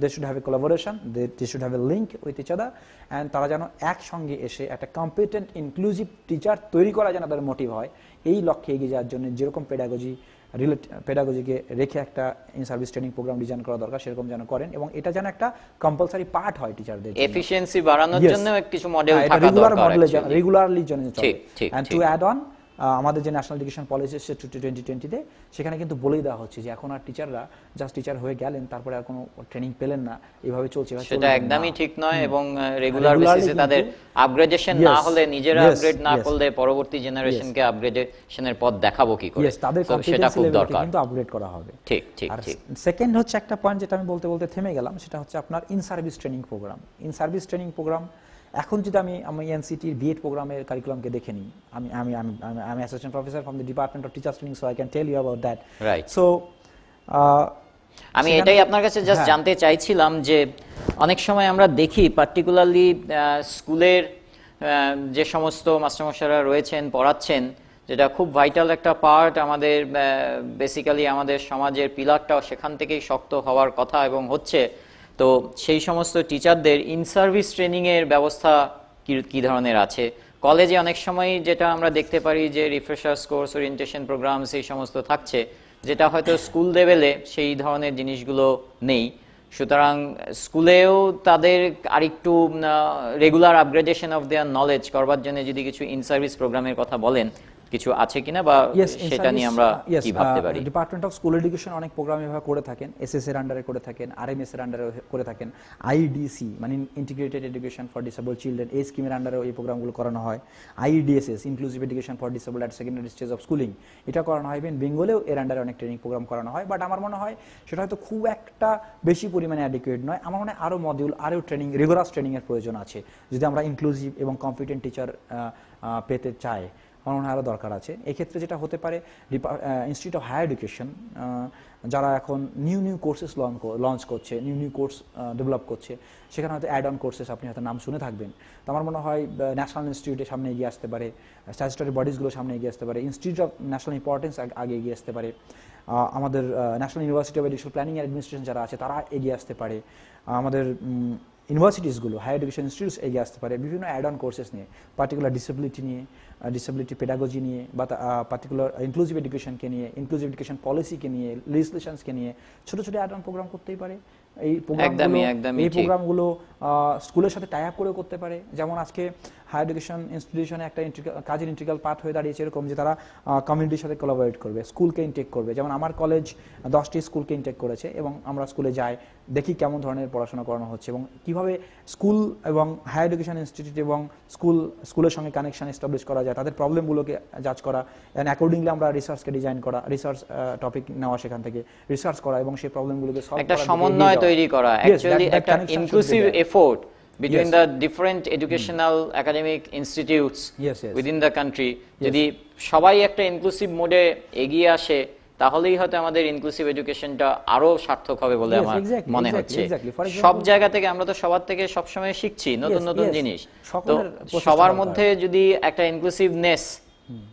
they should have a collaboration, they should have a link with each other, and তারা যেন একসঙ্গে এসে একটা কম্পিটেন্ট ইনক্লুসিভ টিচার তৈরি করা যেন তাদের মোটিভ হয়। এই লক্ষ্যে এগিয়ে যাওয়ার জন্য যেরকম পেডাগজিকে রেখে একটা in service training program design করা দরকার, সেরকম যেন করেন, এবং এটা যেন একটা কম্পালসারি পার্ট হয় টিচারদের জন্য। এফিশিয়েন্সি বাড়ানোর জন্য কিছু মডেল থাকা দরকার, রেগুলারলি যেন চলে। এন্ড টু অ্যাড অন, আমাদের যে ন্যাশনাল এডুকেশন পলিসি এসেছে 2020-তে সেখানে কিন্তু বলেই দেওয়া হচ্ছে যে এখন আর টিচাররা জাস্ট টিচার হয়ে গেলেন তারপরে আর কোনো ট্রেনিং পেলেন না, এইভাবে চলছে। সেটা একদমই ঠিক নয়, এবং রেগুলার বেসিসে তাদের আপগ্রেডেশন না হলে, নিজেরা আপগ্রেড না করলে পরবর্তী জেনারেশনকে আপগ্রেডেশনের পথ দেখাবো কি করে? তাদের কম্পিটেন্সি লেভেলকে কিন্তু আপগ্রেড করা হবে। ঠিক ঠিক ঠিক। সেকেন্ড হচ্ছে একটা পয়েন্ট যেটা আমি বলতে বলতে থেমে গেলাম, সেটা হচ্ছে আপনার in service training program. In service training program এখন যদি আমি এনসিটির বিএড প্রোগ্রামের কারিকুলামকে দেখে নিই, আমি assistant professor from the department of teachers training, so I can tell you about that. Right. So আমি এটাই আপনার কাছে জাস্ট জানতে চাইছিলাম যে অনেক সময় আমরা দেখি পার্টিকুলারলি স্কুলের যে সমস্ত মাস্টারমশাইরা রয়েছেন পড়াচ্ছেন, যেটা খুব ভাইটাল একটা পার্ট, আমাদের বেসিক্যালি আমাদের সমাজের পিলারটাও সেখান থেকেই শক্ত হওয়ার কথা এবং হচ্ছে। তো সেই সমস্ত টিচারদের ইন সার্ভিস ট্রেনিংয়ের ব্যবস্থা কি ধরনের আছে? কলেজে অনেক সময় যেটা আমরা দেখতে পারি যে রিফ্রেশার্স কোর্স, ওরিয়েন্টেশন প্রোগ্রাম, সেই সমস্ত থাকছে, যেটা হয়তো স্কুল লেভেলে সেই ধরনের জিনিসগুলো নেই। সুতরাং স্কুলেও তাদের আরেকটু regular upgradation of their knowledge করবার জন্য যদি কিছু ইন সার্ভিস প্রোগ্রামের কথা বলেন, কিছু আছে কিনা, বা সেটা নিয়ে আমরা কি ভাবতে পারি? ডিপার্টমেন্ট অফ স্কুল এডুকেশন অনেক প্রোগ্রাম এভাবে করে থাকেন, এসএস এর আন্ডারে করে থাকেন, আরএমএস এর আন্ডারে করে থাকেন, আইডিসি মানে integrated education for disable children, এই স্কিমের আন্ডারে এই প্রোগ্রামগুলো করানো হয়। IDSS inclusive education for disable at secondary stage of schooling, এটা করানো হয়। ইভেন বেঙ্গলেও এর আন্ডারে অনেক ট্রেনিং প্রোগ্রাম করানো হয়, বাট আমার মনে হয় সেটা হয়তো খুব একটা বেশি পরিমাণে অ্যাডিকুয়েট নয়। আমার মনে হয় আরও মডিউল, আরও ট্রেনিং, রিগোরাস ট্রেনিংয়ের প্রয়োজন আছে যদি আমরা ইনক্লুসিভ এবং কম্পিটেন্ট টিচার পেতে চাই। আমার মনে হয় আরও দরকার আছে। এক্ষেত্রে যেটা হতে পারে, ইনস্টিটিউট অফ হায়ার এডুকেশন যারা এখন নিউ কোর্সেস লঞ্চ করছে, নিউ কোর্স ডেভেলপ করছে, সেখানে হয়তো অ্যাড অন কোর্সেস আপনি হয়তো নাম শুনে থাকবেন। তো আমার মনে হয় ন্যাশনাল ইনস্টিটিউটের সামনে এগিয়ে আসতে পারে, স্ট্যাচুটরি বডিজগুলো সামনে এগিয়ে আসতে পারে, ইনস্টিটিউট অফ ন্যাশনাল ইম্পর্টেন্স আগে এগিয়ে আসতে পারে, আমাদের national university of education planning and administration যারা আছে তারা এগিয়ে আসতে পারে, আমাদের ইউনিভার্সিটিসগুলো, হায়ার এডুকেশন ইনস্টিটিউটস এগিয়ে আসতে পারে বিভিন্ন অ্যাড অন কোর্সেস নিয়ে, পার্টিকুলার ডিসেবিলিটি নিয়ে, ডিসেবিলিটি পেডাগজি নিয়ে, বা পার্টিকুলার ইনক্লুসিভ এডুকেশনকে নিয়ে, ইনক্লুসিভ এডুকেশন পলিসিকে নিয়ে, লেজিসলেশনসকে নিয়ে ছোটো ছোটো অ্যাড অন প্রোগ্রাম করতেই পারে। এই প্রোগ্রামগুলো স্কুলের সাথে টাই আপ করেও করতে পারে। যেমন আজকে হায়ার এডুকেশন ইনস্টিটিউশনে একটা কাজের ইন্টিগ্রাল পার্ট হয়ে দাঁড়িয়েছে এরকম যে তারা কমিউনিটির সাথে কোলাবোরেট করবে, স্কুলকে ইনটেক করবে। যেমন আমার কলেজ 10টি স্কুলকে ইনটেক করেছে এবং আমরা স্কুলে যাই, দেখি কেমন ধরনের পড়াশোনা করানো হচ্ছে এবং কিভাবে স্কুল এবং হায়ার এডুকেশন ইনস্টিটিউট এবং স্কুলের সঙ্গে কানেকশন এস্টাবলিশ করা যায়, তাদের প্রবলেমগুলোকে জাজ করা, অ্যান্ড অ্যাকর্ডিংলি আমরা রিসার্চকে ডিজাইন করা, রিসার্চ টপিক নেওয়া, সেখান থেকে রিসার্চ করা এবং সেই প্রবলেমগুলোকে সলভ করা, একটা সমন্বয় তৈরি করা, অ্যাকচুয়ালি একটা inclusive effort between the different educational academic institutes within the country. যদি সবাই একটা ইনক্লুসিভ মোডে এগিয়ে আসে, তাহলেই হয়তো আমাদের ইনক্লুসিভ এডুকেশনটা আরো সার্থক হবে বলে আমার মনে হচ্ছে। সব জায়গা থেকে আমরা তো সবার থেকে সবসময় শিখছি নতুন নতুন জিনিস, তো সবার মধ্যে যদি একটা ইনক্লুসিভনেস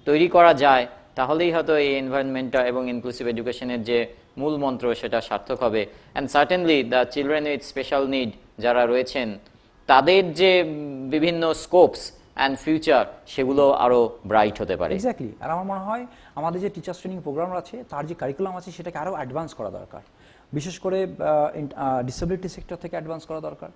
তৈরি করা যায়, তাহলেই হয়তো এই এনভায়রনমেন্টটা এবং ইনক্লুসিভ এডুকেশনের যে মূল মন্ত্র সেটা সার্থক হবে। And certainly the children with special need যারা রয়েছেন, তাদের যে বিভিন্ন স্কোপস অ্যান্ড ফিউচার, সেগুলো আরো ব্রাইট হতে পারে। এক্স্যাক্টলি। আর আমার মনে হয় আমাদের যে টিচার্স ট্রেনিং প্রোগ্রাম আছে, তার যে কারিকুলাম আছে, সেটাকে আরও অ্যাডভান্স করা দরকার। বিশেষ করে ডিসেবিলিটি সেক্টর থেকে অ্যাডভান্স করা দরকার।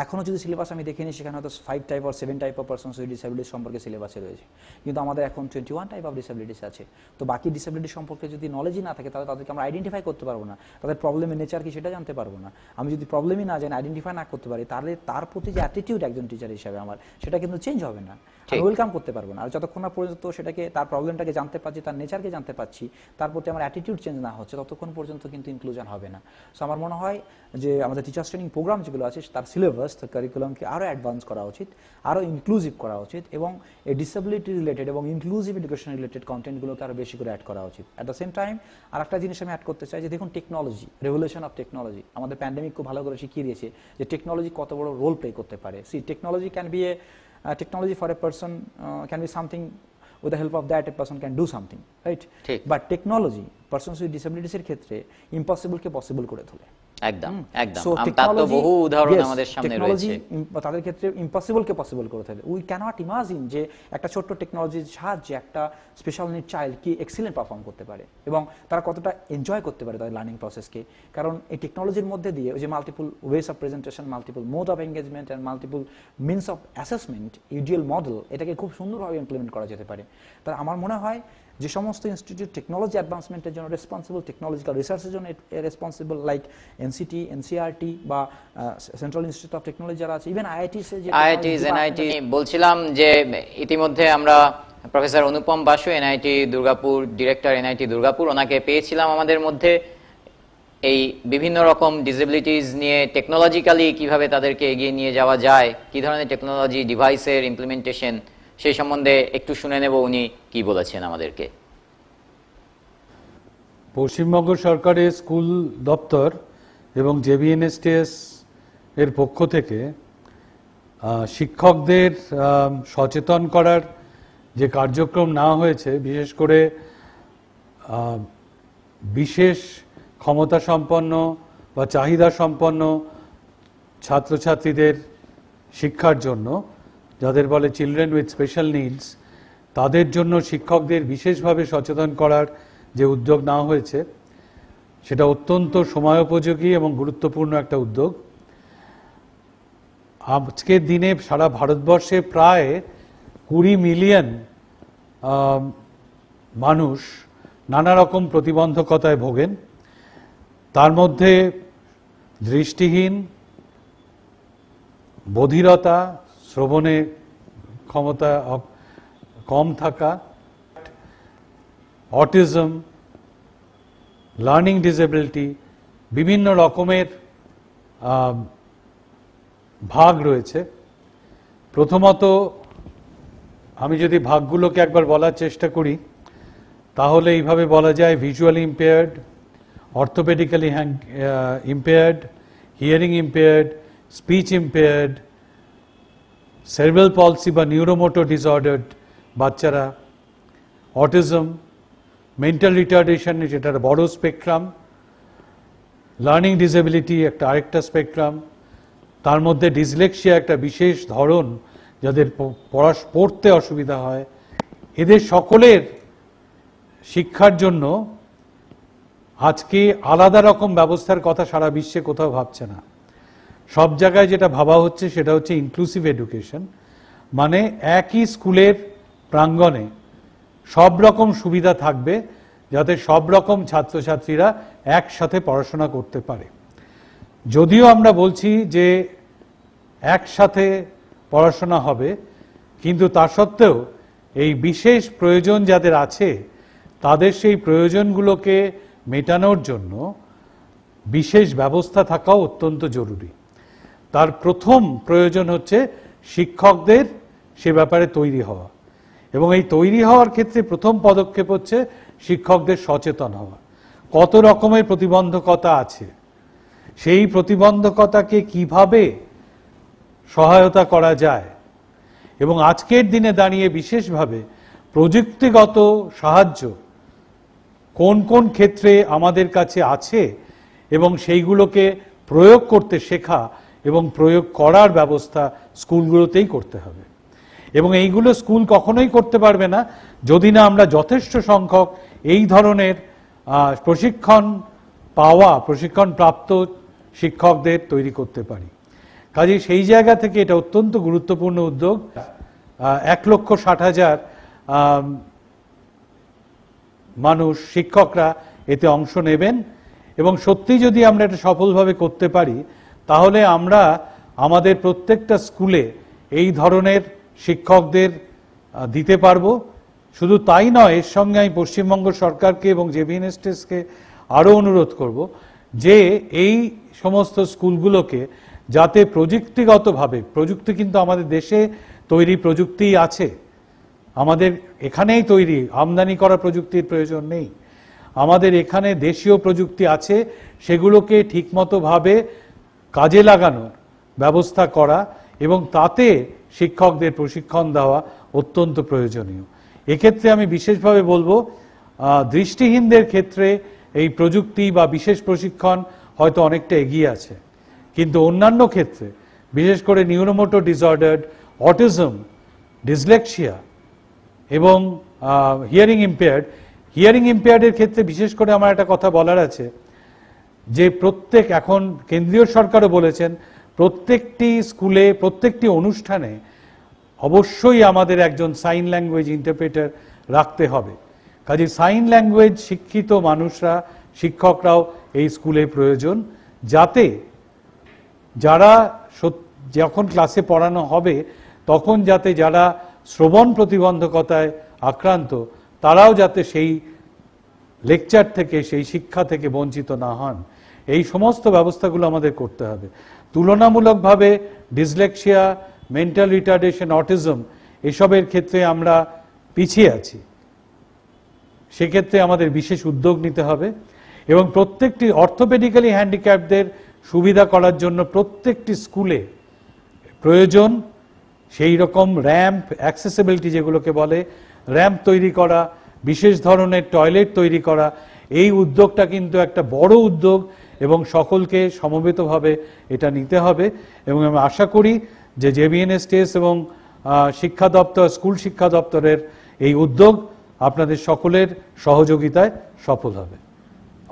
এখনও যদি সিলেবাস আমি দেখে নিই, সেখানে হয়তো 5 টাইপ আর 7 type of persons with disability সম্পর্কে সিলেবাসে রয়েছে, কিন্তু আমাদের এখন 21 টাইপ অফ ডিসেবিলিটিস আছে। তো বাকি ডিসেবিলিটি সম্পর্কে যদি নলেজই না থাকে, তাহলে তাদেরকে আমরা আইডেন্টিফাই করতে পারবো না, তাদের প্রবলেমের নেচার কি সেটা জানতে পারবো না। আমি যদি প্রবলেমই না জানি, আইডেন্টিফাই না করতে পারি, তাহলে তার প্রতি যে অ্যাটিটিউড একজন টিচার হিসাবে আমার, সেটা কিন্তু চেঞ্জ হবে না, আমি ওয়েলকাম করতে পারবো না। আর যতক্ষণ না পর্যন্ত সেটাকে, তার প্রবলেমটাকে জানতে পারছি, তার নেচারকে জানতে পারছি, তার প্রতি আমার অ্যাটিটিউড চেঞ্জ না হচ্ছে, ততক্ষণ পর্যন্ত কিন্তু ইনক্লুশন হবে না। সো আমার মনে হয় যে আমাদের টিচার্স ট্রেনিং প্রোগ্রাম যেগুলো আছে, তার সিলেবাস, তার কারিকুলামকে আরও অ্যাডভান্স করা উচিত, আরও ইনক্লুসিভ করা উচিত, এবং এই ডিসেবিলিটি রিলেটেড এবং ইনক্লুসিভ এডুকেশন রিলেটেড কন্টেন্টগুলোকে আরও বেশি করে অ্যাড করা উচিত। অ্যাট দ্য সেম টাইম আর একটা জিনিস আমি অ্যাড করতে চাই যে দেখুন, টেকনোলজি, রেভলিউশন অফ টেকনোলজি, আমাদের প্যান্ডেমিক খুব ভালো করে শিখিয়ে দিয়েছে যে টেকনোলজি কত বড় রোল প্লে করতে পারে। See, technology can be technology for a person can be something, with the help of that a person can do something, right? But technology persons with disabilities এর ক্ষেত্রে impossible কে possible করে তোলে। একদম একদম So তার তো technology, বহু উদাহরণ yes, আমাদের সামনে technology রয়েছে। তাদের ক্ষেত্রে ইম্পসিবলকে পসিবল করে ফেলে। উই ক্যানট ইমাজিন যে একটা ছোট্ট টেকনোলজির সাহায্যে একটা স্পেশাল নিড চাইল্ড কি এক্সিলেন্ট পারফর্ম করতে পারে এবং তারা কতটা এনজয় করতে পারে তাদের লার্নিং প্রসেসকে। কারণ এই টেকনোলজির মধ্যে দিয়ে ওই যে multiple ways of presentation, multiple mode of engagement and multiple means of assessment, UDL model, এটাকে খুব সুন্দরভাবে ইমপ্লিমেন্ট করা যেতে পারে। তাই আমার মনে হয় যে সমস্ত ইনস্টিটিউট টেকনোলজি অ্যাডভান্সমেন্টের জন্য রেসপন্সিবল, টেকনোলজিক্যাল রিসার্চের জন্য রেসপন্সিবল, লাইক এনসিটি, এনসিআরটি বা সেন্ট্রাল ইনস্টিটিউট অফ টেকনোলজি যারা আছে, ইভেন আইআইটিস এর যে আইআইটিস, এনআইটি বলছিলাম যে ইতিমধ্যে আমরা professor Anupam Basu, NIT Durgapur director, NIT Durgapur, ওনাকে পেয়েছিলাম আমাদের মধ্যে। এই বিভিন্ন রকম ডিসেবিলিটিস নিয়ে টেকনোলজিক্যালি কিভাবে তাদেরকে এগিয়ে নিয়ে যাওয়া যায়, কি ধরনের টেকনোলজি ডিভাইসের ইমপ্লিমেন্টেশন, সেই সম্বন্ধে একটু শুনে নেব উনি কি বলেছেন আমাদেরকে। পশ্চিমবঙ্গ সরকারের স্কুল দপ্তর এবং জেবিএনএসটিএস এর পক্ষ থেকে শিক্ষকদের সচেতন করার যে কার্যক্রম নেওয়া হয়েছে, বিশেষ করে বিশেষ ক্ষমতা সম্পন্ন বা চাহিদা সম্পন্ন ছাত্রছাত্রীদের শিক্ষার জন্য, যাদের বলে চিলড্রেন উইথ স্পেশাল নিডস, তাদের জন্য শিক্ষকদের বিশেষভাবে সচেতন করার যে উদ্যোগ নেওয়া হয়েছে, সেটা অত্যন্ত সময়োপযোগী এবং গুরুত্বপূর্ণ একটা উদ্যোগ। আজকের দিনে সারা ভারতবর্ষে প্রায় 20 মিলিয়ন মানুষ নানা রকম প্রতিবন্ধকতায় ভোগেন। তার মধ্যে দৃষ্টিহীন, বধিরতা, শ্রবণে ক্ষমতা কম থাকা, অটিজম, লার্নিং ডিসেবিলিটি, বিভিন্ন রকমের ভাগ রয়েছে। প্রথমত আমি যদি ভাগগুলোকে একবার বলার চেষ্টা করি, তাহলে এইভাবে বলা যায়: visually impaired, orthopaedically impaired, hearing impaired, speech impaired, cerebral palsy বা নিউরোমোটর ডিসঅর্ডার্ড বাচ্চারা, অটিজম, মেন্টাল রিটার্ডেশন, যেটা বড় স্পেকট্রাম, লার্নিং ডিসেবিলিটি একটা আরেকটা স্পেকট্রাম, তার মধ্যে ডিসলেক্সিয়া একটা বিশেষ ধরন, যাদের পড়তে অসুবিধা হয়। এদের সকলের শিক্ষার জন্য আজকে আলাদা রকম ব্যবস্থার কথা সারা বিশ্বে কোথাও ভাবছে না। সব জায়গায় যেটা ভাবা হচ্ছে সেটা হচ্ছে ইনক্লুসিভ এডুকেশন, মানে একই স্কুলের প্রাঙ্গণে সব রকম সুবিধা থাকবে, যাতে সব রকম ছাত্রছাত্রীরা একসাথে পড়াশোনা করতে পারে। যদিও আমরা বলছি যে একসাথে পড়াশোনা হবে, কিন্তু তা সত্ত্বেও এই বিশেষ প্রয়োজন যাদের আছে, তাদের সেই প্রয়োজনগুলোকে মেটানোর জন্য বিশেষ ব্যবস্থা থাকাও অত্যন্ত জরুরি। তার প্রথম প্রয়োজন হচ্ছে শিক্ষকদের সে ব্যাপারে তৈরি হওয়া, এবং এই তৈরি হওয়ার ক্ষেত্রে প্রথম পদক্ষেপ হচ্ছে শিক্ষকদের সচেতন হওয়া। কত রকমের প্রতিবন্ধকতা আছে, সেই প্রতিবন্ধকতাকে কিভাবে সহায়তা করা যায়, এবং আজকের দিনে দাঁড়িয়ে বিশেষভাবে প্রযুক্তিগত সাহায্য কোন কোন ক্ষেত্রে আমাদের কাছে আছে, এবং সেইগুলোকে প্রয়োগ করতে শেখা এবং প্রয়োগ করার ব্যবস্থা স্কুলগুলোতেই করতে হবে। এবং এইগুলো স্কুল কখনোই করতে পারবে না যদি না আমরা যথেষ্ট সংখ্যক এই ধরনের প্রশিক্ষণ প্রাপ্ত শিক্ষকদের তৈরি করতে পারি। কাজেই সেই জায়গা থেকে এটা অত্যন্ত গুরুত্বপূর্ণ উদ্যোগ। 1,60,000 মানুষ, শিক্ষকরা এতে অংশ নেবেন, এবং সত্যি যদি আমরা এটা সফলভাবে করতে পারি, তাহলে আমরা আমাদের প্রত্যেকটা স্কুলে এই ধরনের শিক্ষকদের দিতে পারবো। শুধু তাই নয়, এর সঙ্গে আমি পশ্চিমবঙ্গ সরকারকে এবং জেবিএনএসটিএসকে আরও অনুরোধ করব যে এই সমস্ত স্কুলগুলোকে যাতে প্রযুক্তিগতভাবে, প্রযুক্তি কিন্তু আমাদের দেশে তৈরি প্রযুক্তিই আছে, আমাদের এখানেই তৈরি, আমদানি করা প্রযুক্তির প্রয়োজন নেই। আমাদের এখানে দেশীয় প্রযুক্তি আছে, সেগুলোকে ঠিকমতোভাবে কাজে লাগানোর ব্যবস্থা করা এবং তাতে শিক্ষকদের প্রশিক্ষণ দেওয়া অত্যন্ত প্রয়োজনীয়। এক্ষেত্রে আমি বিশেষভাবে বলবো, দৃষ্টিহীনদের ক্ষেত্রে এই প্রযুক্তি বা বিশেষ প্রশিক্ষণ হয়তো অনেকটা এগিয়ে আছে, কিন্তু অন্যান্য ক্ষেত্রে বিশেষ করে নিউরোমোটর ডিসঅর্ডার, অটিজম, ডিসলেক্সিয়া এবং হিয়ারিং ইম্পেয়ার্ডের ক্ষেত্রে বিশেষ করে আমার একটা কথা বলার আছে যে এখন কেন্দ্রীয় সরকারও বলেছেন প্রত্যেকটি স্কুলে, প্রত্যেকটি অনুষ্ঠানে অবশ্যই আমাদের একজন সাইন ল্যাঙ্গুয়েজ ইন্টারপ্রেটার রাখতে হবে। কাজে সাইন ল্যাঙ্গুয়েজ শিক্ষিত মানুষরা, শিক্ষকরাও এই স্কুলে প্রয়োজন, যাতে যারা যখন ক্লাসে পড়ানো হবে তখন যাতে যারা শ্রবণ প্রতিবন্ধকতায় আক্রান্ত তারাও যাতে সেই লেকচার থেকে, সেই শিক্ষা থেকে বঞ্চিত না হন, এই সমস্ত ব্যবস্থাগুলো আমাদের করতে হবে। তুলনামূলকভাবে ডিসলেক্সিয়া, মেন্টাল রিটার্ডেশন, অটিজম এসবের ক্ষেত্রে আমরা পিছিয়ে আছি, সেক্ষেত্রে আমাদের বিশেষ উদ্যোগ নিতে হবে এবং প্রত্যেকটি অর্থোপেডিক্যালি হ্যান্ডিক্যাপদের সুবিধা করার জন্য প্রত্যেকটি স্কুলে প্রয়োজন সেই রকম র্যাম্প, অ্যাক্সেসিবিলিটি যেগুলোকে বলে, র্যাম্প তৈরি করা, বিশেষ ধরনের টয়লেট তৈরি করা। এই উদ্যোগটা কিন্তু একটা বড় উদ্যোগ এবং সকলকে সমবেতভাবে এটা নিতে হবে এবং আমি আশা করি যে জেবিএনএসটিএস এবং শিক্ষা দপ্তর, স্কুল শিক্ষা দপ্তরের এই উদ্যোগ আপনাদের সকলের সহযোগিতায় সফল হবে।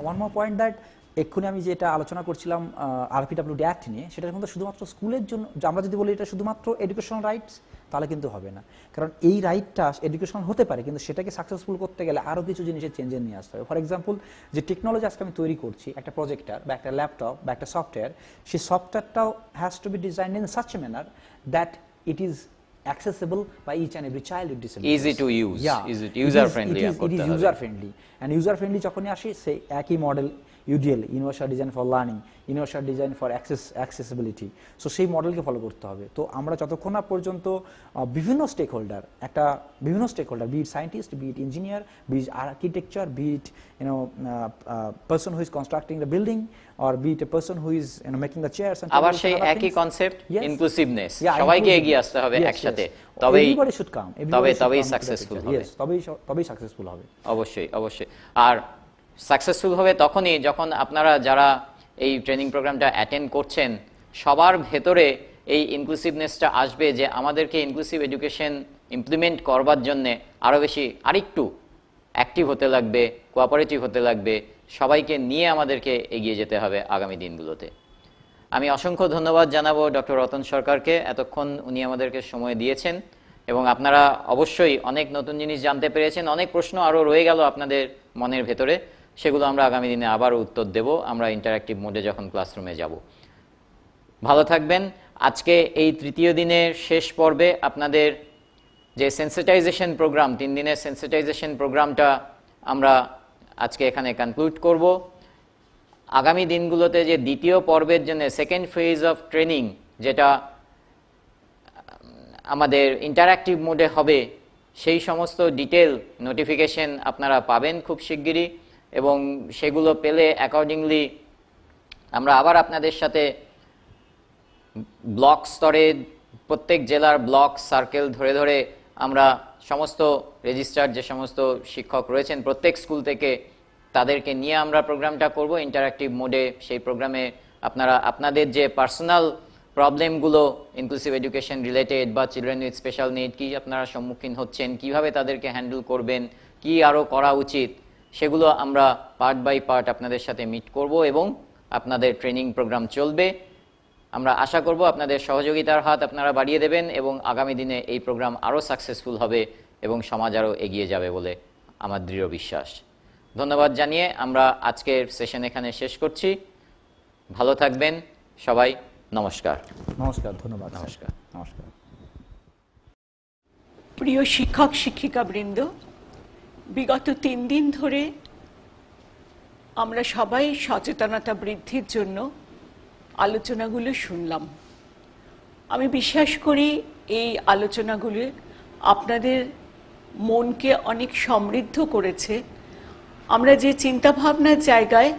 ওয়ান মোর পয়েন্ট দ্যাট এক্ষুনি আমি যেটা আলোচনা করছিলাম আরপিডব্লিউডি অ্যাক্ট নিয়ে, সেটা কিন্তু শুধুমাত্র স্কুলের জন্য, আমরা যদি বলি এটা শুধুমাত্র এডুকেশনাল রাইটস তাহলে কিন্তু হবে না, কারণ এই রাইটটা এডুকেশনাল হতে পারে কিন্তু সেটাকে সাকসেসফুল করতে গেলে আরও কিছু জিনিসের চেঞ্জেস নিয়ে আসতে হবে। ফর এক্সাম্পল, যে টেকনোলজি আজকে আমি তৈরি করছি, একটা প্রজেক্টর বা একটা ল্যাপটপ বা একটা সফটওয়্যার, সেই সফটওয়্যারটাও has to be designed in such a manner that it is accessible by each and every child with disabilities. Easy to use. Yeah, Is it user friendly? It is user friendly, and user friendly যখনই আসে সেই একই model UDL, universal design for learning, universal design for accessibility, so সেই মডেলকে follow করতে হবে। তো আমরা যতক্ষণ না পর্যন্ত বিভিন্ন stakeholder, be it scientist, be it engineer, be it architecture, be it person who is constructing the building, or be it a person who is making the chairs and আবার সেই একই কনসেপ্ট, ইনক্লুসিভনেস, সবাইকে এগিয়ে আসতে হবে একসাথে, তবেই successful হবে। তবেই সাকসেসফুল হবে। অবশ্যই অবশ্যই। আর সাকসেসফুল হবে তখনই যখন আপনারা যারা এই ট্রেনিং প্রোগ্রামটা অ্যাটেন্ড করছেন সবার ভেতরে এই ইনক্লুসিভনেসটা আসবে, যে আমাদেরকে ইনক্লুসিভ এডুকেশন ইমপ্লিমেন্ট করবার জন্যে আরও বেশি আরেকটু অ্যাক্টিভ হতে লাগবে, কোঅপারেটিভ হতে লাগবে, সবাইকে নিয়ে আমাদেরকে এগিয়ে যেতে হবে আগামী দিনগুলোতে। আমি অসংখ্য ধন্যবাদ জানাবো ডক্টর রতন সরকারকে, এতক্ষণ উনি আমাদেরকে সময় দিয়েছেন এবং আপনারা অবশ্যই অনেক নতুন জিনিস জানতে পেরেছেন। অনেক প্রশ্ন আরও রয়ে গেল আপনাদের মনের ভেতরে, সেগুলো আমরা আগামী দিনে আবারও উত্তর দেব আমরা ইন্টারঅ্যাক্টিভ মোডে যখন ক্লাসরুমে যাব। ভালো থাকবেন। আজকে এই তৃতীয় দিনের শেষ পর্বে আপনাদের যে সেন্সিটাইজেশন প্রোগ্রাম, 3 দিনের সেন্সিটাইজেশন প্রোগ্রামটা আমরা আজকে এখানে কনক্লুড করব। আগামী দিনগুলোতে যে দ্বিতীয় পর্বের জন্য সেকেন্ড ফেজ অফ ট্রেনিং, যেটা আমাদের ইন্টারঅ্যাক্টিভ মোডে হবে, সেই সমস্ত ডিটেল নোটিফিকেশন আপনারা পাবেন খুব শিগগিরই এবং সেগুলো পেলে অ্যাকর্ডিংলি আমরা আবার আপনাদের সাথে ব্লক স্তরে প্রত্যেক জেলার ব্লক সার্কেল ধরে ধরে আমরা সমস্ত রেজিস্টার্ড যে সমস্ত শিক্ষক রয়েছেন প্রত্যেক স্কুল থেকে তাদেরকে নিয়ে আমরা প্রোগ্রামটা করব ইন্টারঅ্যাক্টিভ মোডে। সেই প্রোগ্রামে আপনারা আপনাদের যে পার্সোনাল প্রবলেমগুলো ইনক্লুসিভ এডুকেশন রিলেটেড বা চিলড্রেন উইথ স্পেশাল নিড কি আপনারা সম্মুখীন হচ্ছেন, কিভাবে তাদেরকে হ্যান্ডেল করবেন, কি আরও করা উচিত, সেগুলো আমরা পার্ট বাই পার্ট আপনাদের সাথে মিট করব এবং আপনাদের ট্রেনিং প্রোগ্রাম চলবে। আমরা আশা করব আপনাদের সহযোগিতার হাত আপনারা বাড়িয়ে দেবেন এবং আগামী দিনে এই প্রোগ্রাম আরও সাকসেসফুল হবে এবং সমাজ আরও এগিয়ে যাবে বলে আমার দৃঢ় বিশ্বাস। ধন্যবাদ জানিয়ে আমরা আজকের সেশন এখানে শেষ করছি। ভালো থাকবেন সবাই। নমস্কার। নমস্কার, ধন্যবাদ। নমস্কার। নমস্কার। প্রিয় শিক্ষক শিক্ষিকা বৃন্দ, বিগত 3 দিন ধরে আমরা সবাই সচেতনতা বৃদ্ধির জন্য আলোচনাগুলো শুনলাম। আমি বিশ্বাস করি এই আলোচনাগুলো আপনাদের মনকে অনেক সমৃদ্ধ করেছে। আমরা যে চিন্তাভাবনার জায়গায়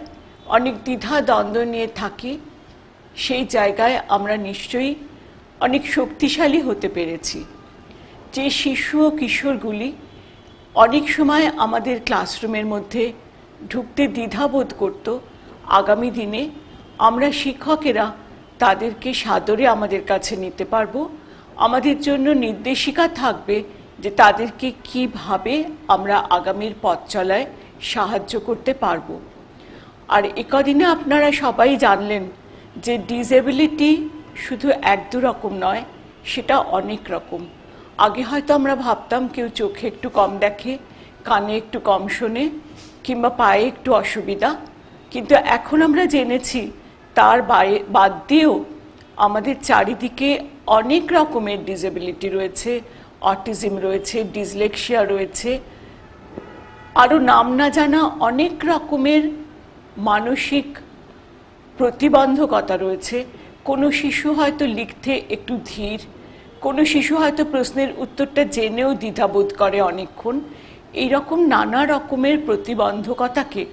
অনেক দ্বিধা দ্বন্দ্ব নিয়ে থাকি সেই জায়গায় আমরা নিশ্চয়ই অনেক শক্তিশালী হতে পেরেছি। যে শিশু ও কিশোরগুলি অনেক সময় আমাদের ক্লাসরুমের মধ্যে ঢুকতে দ্বিধাবোধ করত, আগামী দিনে আমরা শিক্ষকেরা তাদেরকে সাদরে আমাদের কাছে নিতে পারবো। আমাদের জন্য নির্দেশিকা থাকবে যে তাদেরকে কিভাবে আমরা আগামীর পথ চলায় সাহায্য করতে পারবো। আর একদিনে আপনারা সবাই জানলেন যে ডিসেবিলিটি শুধু এক দু রকম নয়, সেটা অনেক রকম। আগে হয়তো আমরা ভাবতাম কেউ চোখে একটু কম দেখে, কানে একটু কম শোনে, কিংবা পায়ে একটু অসুবিধা, কিন্তু এখন আমরা জেনেছি তার বাদ দিয়েও আমাদের চারিদিকে অনেক রকমের ডিসেবিলিটি রয়েছে, অটিজম রয়েছে, ডিসলেক্সিয়া রয়েছে, আরও নাম না জানা অনেক রকমের মানসিক প্রতিবন্ধকতা রয়েছে। কোনো শিশু হয়তো লিখতে একটু ধীর, কোনো শিশু হয়তো প্রশ্নের উত্তরটা জেনেও দ্বিধাবোধ করে অনেকক্ষণ। এইরকম নানা রকমের প্রতিবন্ধকতাকে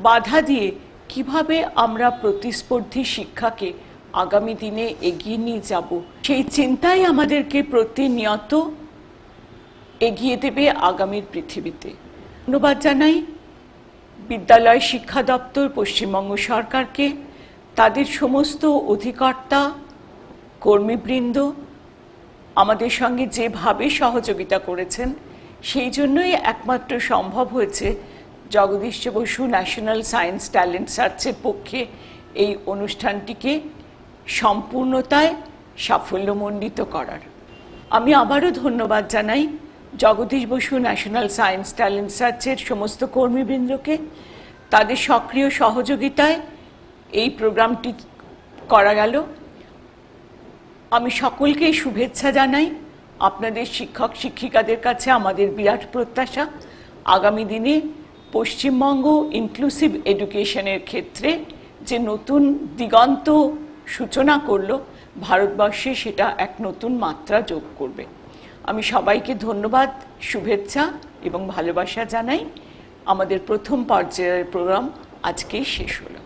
বাধা দিয়ে কিভাবে আমরা প্রতিস্পর্ধী শিক্ষাকে আগামী দিনে এগিয়ে নিয়ে যাব, সেই চিন্তাই আমাদেরকে প্রতিনিয়ত এগিয়ে দেবে আগামীর পৃথিবীতে। ধন্যবাদ জানাই বিদ্যালয় শিক্ষা দপ্তর, পশ্চিমবঙ্গ সরকারকে, তাদের সমস্ত অধিকর্তা, কর্মীবৃন্দ আমাদের সঙ্গে যেভাবে সহযোগিতা করেছেন, সেই জন্যই একমাত্র সম্ভব হয়েছে Jagadish Basu national science talent সার্চের পক্ষে এই অনুষ্ঠানটিকে সম্পূর্ণতায় সাফল্যমণ্ডিত করার। আমি আবারও ধন্যবাদ জানাই Jagadish Basu national science talent সার্চের সমস্ত কর্মীবৃন্দকে। তাদের সক্রিয় সহযোগিতায় এই প্রোগ্রামটি করা গেল। আমি সকলকে শুভেচ্ছা জানাই। আপনাদের শিক্ষক শিক্ষিকাদের কাছে আমাদের বিরাট প্রত্যাশা আগামী দিনে পশ্চিমবঙ্গ ইনক্লুসিভ এডুকেশনের ক্ষেত্রে যে নতুন দিগন্ত সূচনা করলো, ভারতবর্ষে সেটা এক নতুন মাত্রা যোগ করবে। আমি সবাইকে ধন্যবাদ, শুভেচ্ছা এবং ভালোবাসা জানাই। আমাদের প্রথম পর্যায়ের প্রোগ্রাম আজকেই শেষ হলো।